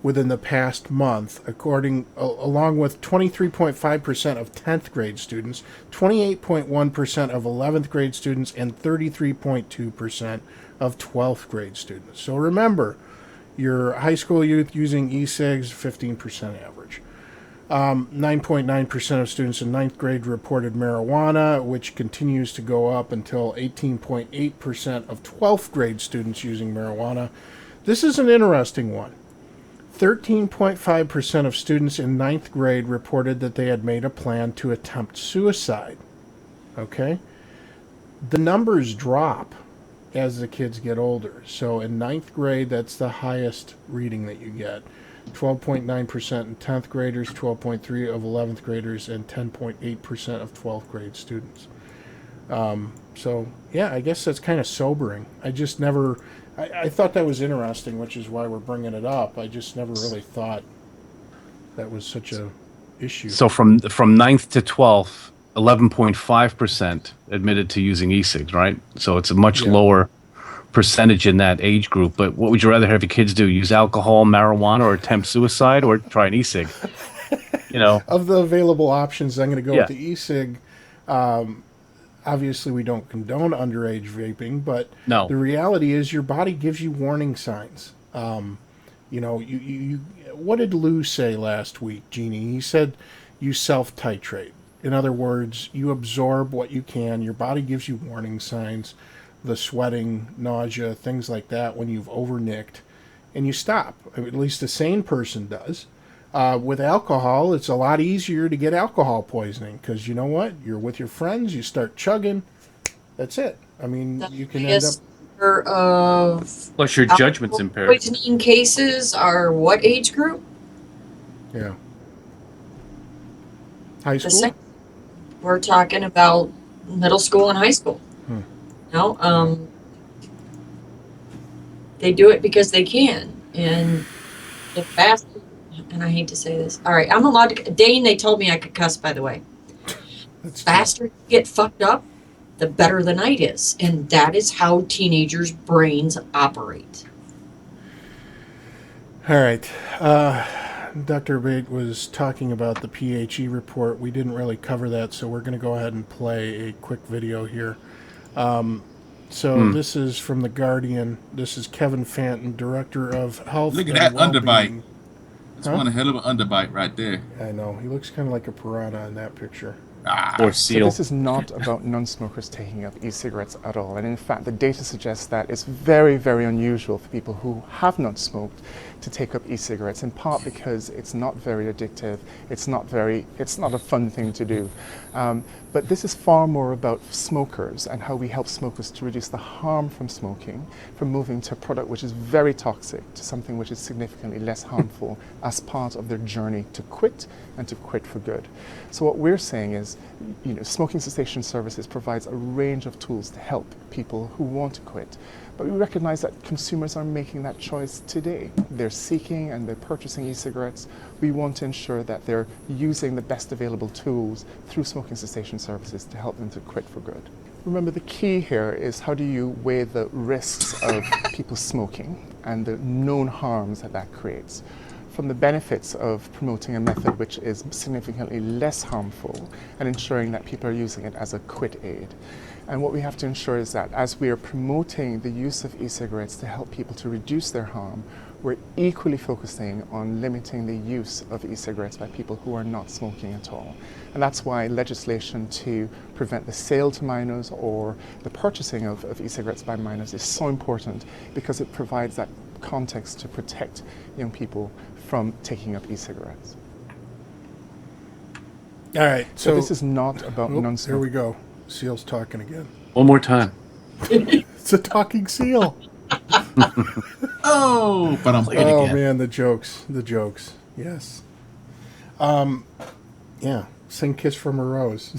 within the past month, along with 23.5% of 10th grade students, 28.1% of 11th grade students, and 33.2% of 12th grade students. So remember, your high school youth using e-cigs, 15% average. 9.9% of students in 9th grade reported marijuana, which continues to go up until 18.8% of 12th grade students using marijuana. This is an interesting one. 13.5% of students in 9th grade reported that they had made a plan to attempt suicide. Okay? The numbers drop as the kids get older. So in 9th grade, that's the highest reading that you get. 12.9% in 10th graders, 12.3% of 11th graders, and 10.8% of 12th grade students. So, yeah, I guess that's kind of sobering. I just never... I thought that was interesting, which is why we're bringing it up. I just never really thought that was such a issue. So from 9th to 12th, 11.5% admitted to using e-cigs, right? So it's a much lower percentage in that age group. But what would you rather have your kids do? Use alcohol, marijuana, or attempt suicide, or try an e-cig? Of the available options, I'm going to go with the e-cig. Obviously, we don't condone underage vaping, but the reality is your body gives you warning signs. You what did Lou say last week, Jeannie? He said you self-titrate. In other words, you absorb what you can. Your body gives you warning signs, the sweating, nausea, things like that when you've over-nicked, and you stop. I mean, at least a sane person does. With alcohol, it's a lot easier to get alcohol poisoning because you know what? You're with your friends, you start chugging. That's it. I mean, you can end up... Plus your judgment's impaired. Poisoning cases are what age group? Yeah. High school? We're talking about middle school and high school. They do it because they can. And the faster... And I hate to say this. All right, I'm allowed to... Dane, they told me I could cuss, by the way. Faster you get fucked up, the better the night is. And that is how teenagers' brains operate. All right. Dr. Bate was talking about the PHE report. We didn't really cover that, so we're going to go ahead and play a quick video here. This is from The Guardian. This is Kevin Fanton, Director of Health Look at and that underbite. Wellbeing. That's one hell of an underbite right there. I know. He looks kind of like a piranha in that picture. Or seal. So this is not about non-smokers taking up e-cigarettes at all. And in fact, the data suggests that it's very, very unusual for people who have not smoked to take up e-cigarettes, in part because it's not very addictive. It's not a fun thing to do. But this is far more about smokers and how we help smokers to reduce the harm from smoking, from moving to a product which is very toxic to something which is significantly less harmful as part of their journey to quit and to quit for good. So what we're saying is, Smoking Cessation Services provides a range of tools to help people who want to quit. But we recognize that consumers are making that choice today. They're seeking and they're purchasing e-cigarettes. We want to ensure that they're using the best available tools through Smoking Cessation Services to help them to quit for good. Remember, the key here is how do you weigh the risks of people smoking and the known harms that that creates from the benefits of promoting a method which is significantly less harmful and ensuring that people are using it as a quit aid. And what we have to ensure is that as we are promoting the use of e-cigarettes to help people to reduce their harm, we're equally focusing on limiting the use of e-cigarettes by people who are not smoking at all. And that's why legislation to prevent the sale to minors or the purchasing of e-cigarettes by minors is so important, because it provides that context to protect young people from taking up e-cigarettes. All right, so this is not about non-smoking. Here we go. Seal's talking again. One more time. It's a talking seal. But I'm playing again. Man, the jokes. Yes. Sing Kiss from a Rose.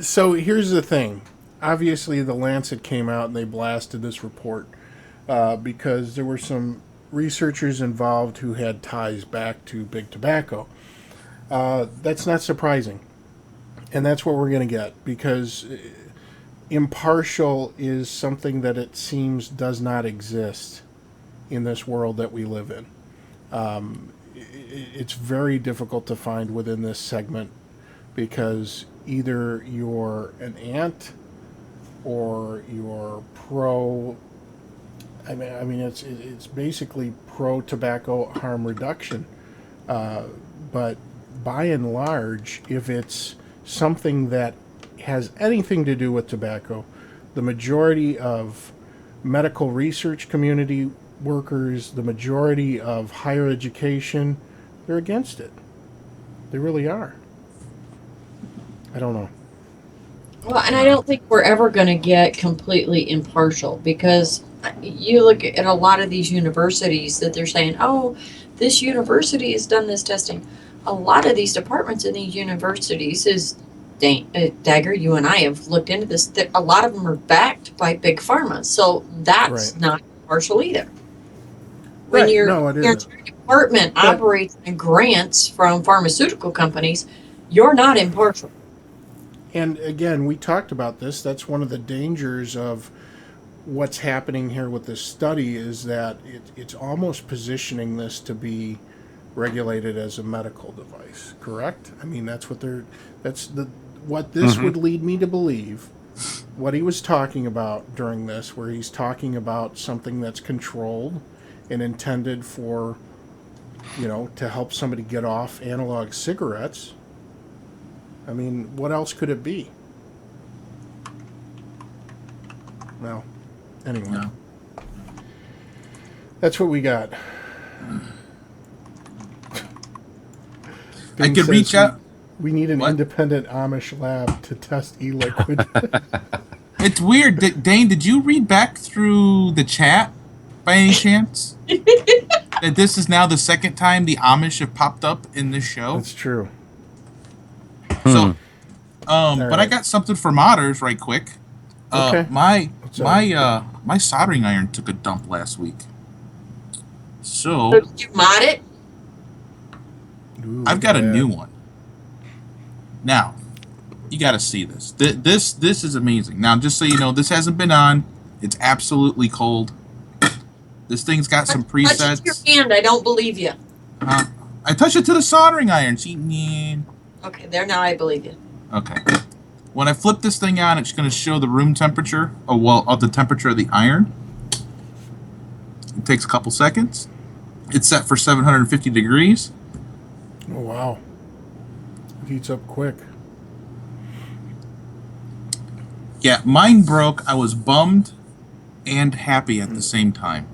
So here's the thing. Obviously, the Lancet came out and they blasted this report. because there were some researchers involved who had ties back to big tobacco. That's not surprising. And that's what we're going to get, because impartial is something that it seems does not exist in this world that we live in. It's very difficult to find within this segment, because either you're an ant or you're pro. I mean, it's basically pro tobacco harm reduction. But by and large, if it's something that has anything to do with tobacco, the majority of medical research community workers, the majority of higher education, they're against it. They really are. I don't know. Well, and I don't think we're ever going to get completely impartial, because you look at a lot of these universities that they're saying, oh, this university has done this testing. A lot of these departments in these universities is, Dagger, you and I have looked into this, that a lot of them are backed by big pharma. So that's not impartial either. When your department operates in grants from pharmaceutical companies, you're not impartial. And again, we talked about this. That's one of the dangers of what's happening here with this study, is that it's almost positioning this to be regulated as a medical device. Correct? I mean, that's what what this would lead me to believe. What he was talking about during this, where he's talking about something that's controlled and intended for, to help somebody get off analog cigarettes. I mean, what else could it be? Well, anyway. No. That's what we got. I could reach out. We need an independent Amish lab to test e-liquid. It's weird. Dane, did you read back through the chat by any chance? That this is now the second time the Amish have popped up in this show? That's true. So, but I got something for modders right quick. Okay. My soldering iron took a dump last week. So did you mod it? I've got a new one. Now, you got to see this. This is amazing. Now, just so you know, this hasn't been on. It's absolutely cold. This thing's got some presets. Touch it with your hand. I don't believe you. I touched it to the soldering iron. See? Okay, there now I believe you. Okay. When I flip this thing on, it's going to show the room temperature. Of the temperature of the iron. It takes a couple seconds. It's set for 750 degrees. Oh, wow. It heats up quick. Yeah, mine broke. I was bummed and happy at the same time,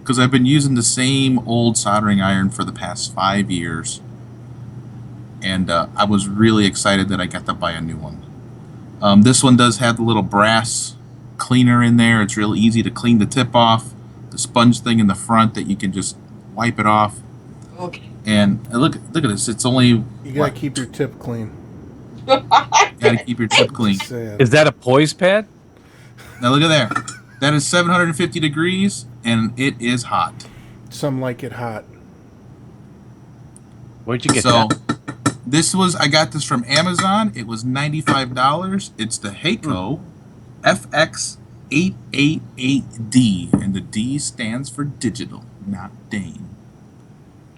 because I've been using the same old soldering iron for the past 5 years. And I was really excited that I got to buy a new one. This one does have the little brass cleaner in there. It's real easy to clean the tip off. The sponge thing in the front that you can just wipe it off. Okay. And look at this. It's only... You gotta keep your tip clean. Gotta keep your tip clean. Is that a poise pad? Now look at there. That is 750 degrees, and it is hot. Some like it hot. Where'd you get that? I got this from Amazon. It was $95. It's the Heiko FX888D, and the D stands for digital, not Dane.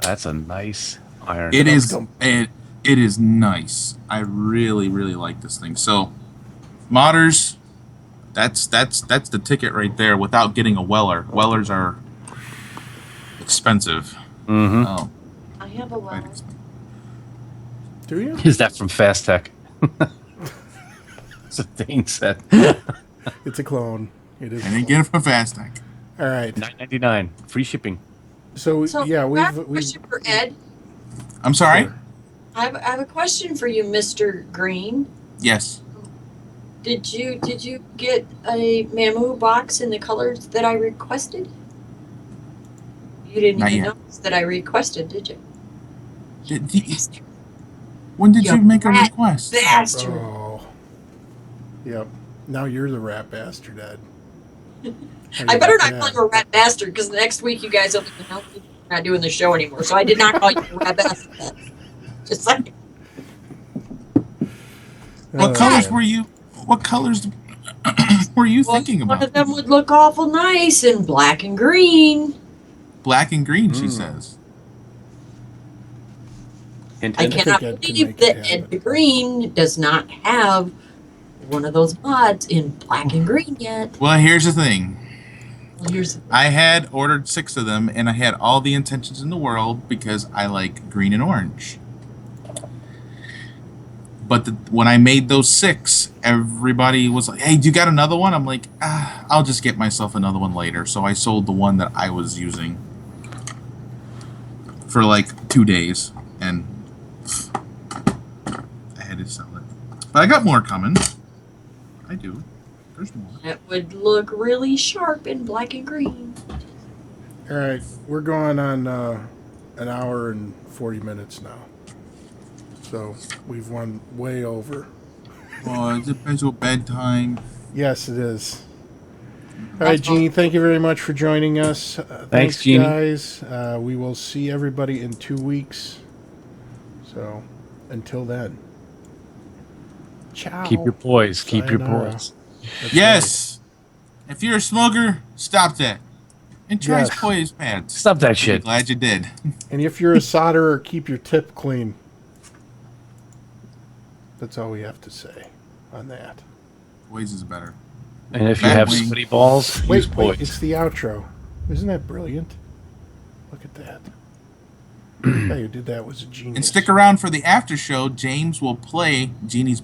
That's a nice iron. It is nice. I really, really like this thing. So, modders, that's the ticket right there without getting a Weller. Wellers are expensive. Mm-hmm. I have a Weller. Do you? Is that from Fast Tech? That's what Dane said. It's a clone. It is. I didn't get it from Fast Tech. All right. $9.99. Free shipping. So yeah, I have a question for Ed. I'm sorry? Sure. I have a question for you, Mr. Green. Yes. Did you get a Mamu box in the colors that I requested? You didn't Not even yet. notice that I requested, did you? When did you make a request? Bastard. Oh. Yep. Now you're the rat bastard, Ed. I better not call you a rat bastard because the next week you guys will be not doing the show anymore. So I did not call you a rat bastard. Just like. What colors were you? What colors were you thinking about? One of them would look awful nice in black and green. Black and green, she says. I cannot believe that Ed the Green does not have one of those mods in black and green yet. Well, here's the thing. Well, I had ordered 6 of them, and I had all the intentions in the world because I like green and orange. But when I made those 6, everybody was like, hey, do you got another one? I'm like, I'll just get myself another one later. So I sold the one that I was using for like 2 days, and I had to sell it. But I got more coming. I do. There's more. It would look really sharp in black and green. All right, we're going on an hour and 40 minutes now. So we've run way over. Oh, it depends on bedtime. Yes, it is. All right, Jeannie, thank you very much for joining us. Thanks, Jeannie. guys. We will see everybody in 2 weeks. So until then. Ciao. Keep your poise. Keep your Sayonara. poise. That's Yes. Right. If you're a smoker, stop that. And try Yes. poise pads. Stop that shit. I'm glad you did. And if you're a solderer, keep your tip clean. That's all we have to say on that. Poise is better. And if you have sweaty balls, use Wait, poise. it's the outro. Isn't that brilliant? Look at that. The guy who did that was a genius. And stick around for the after show. James will play Jeannie's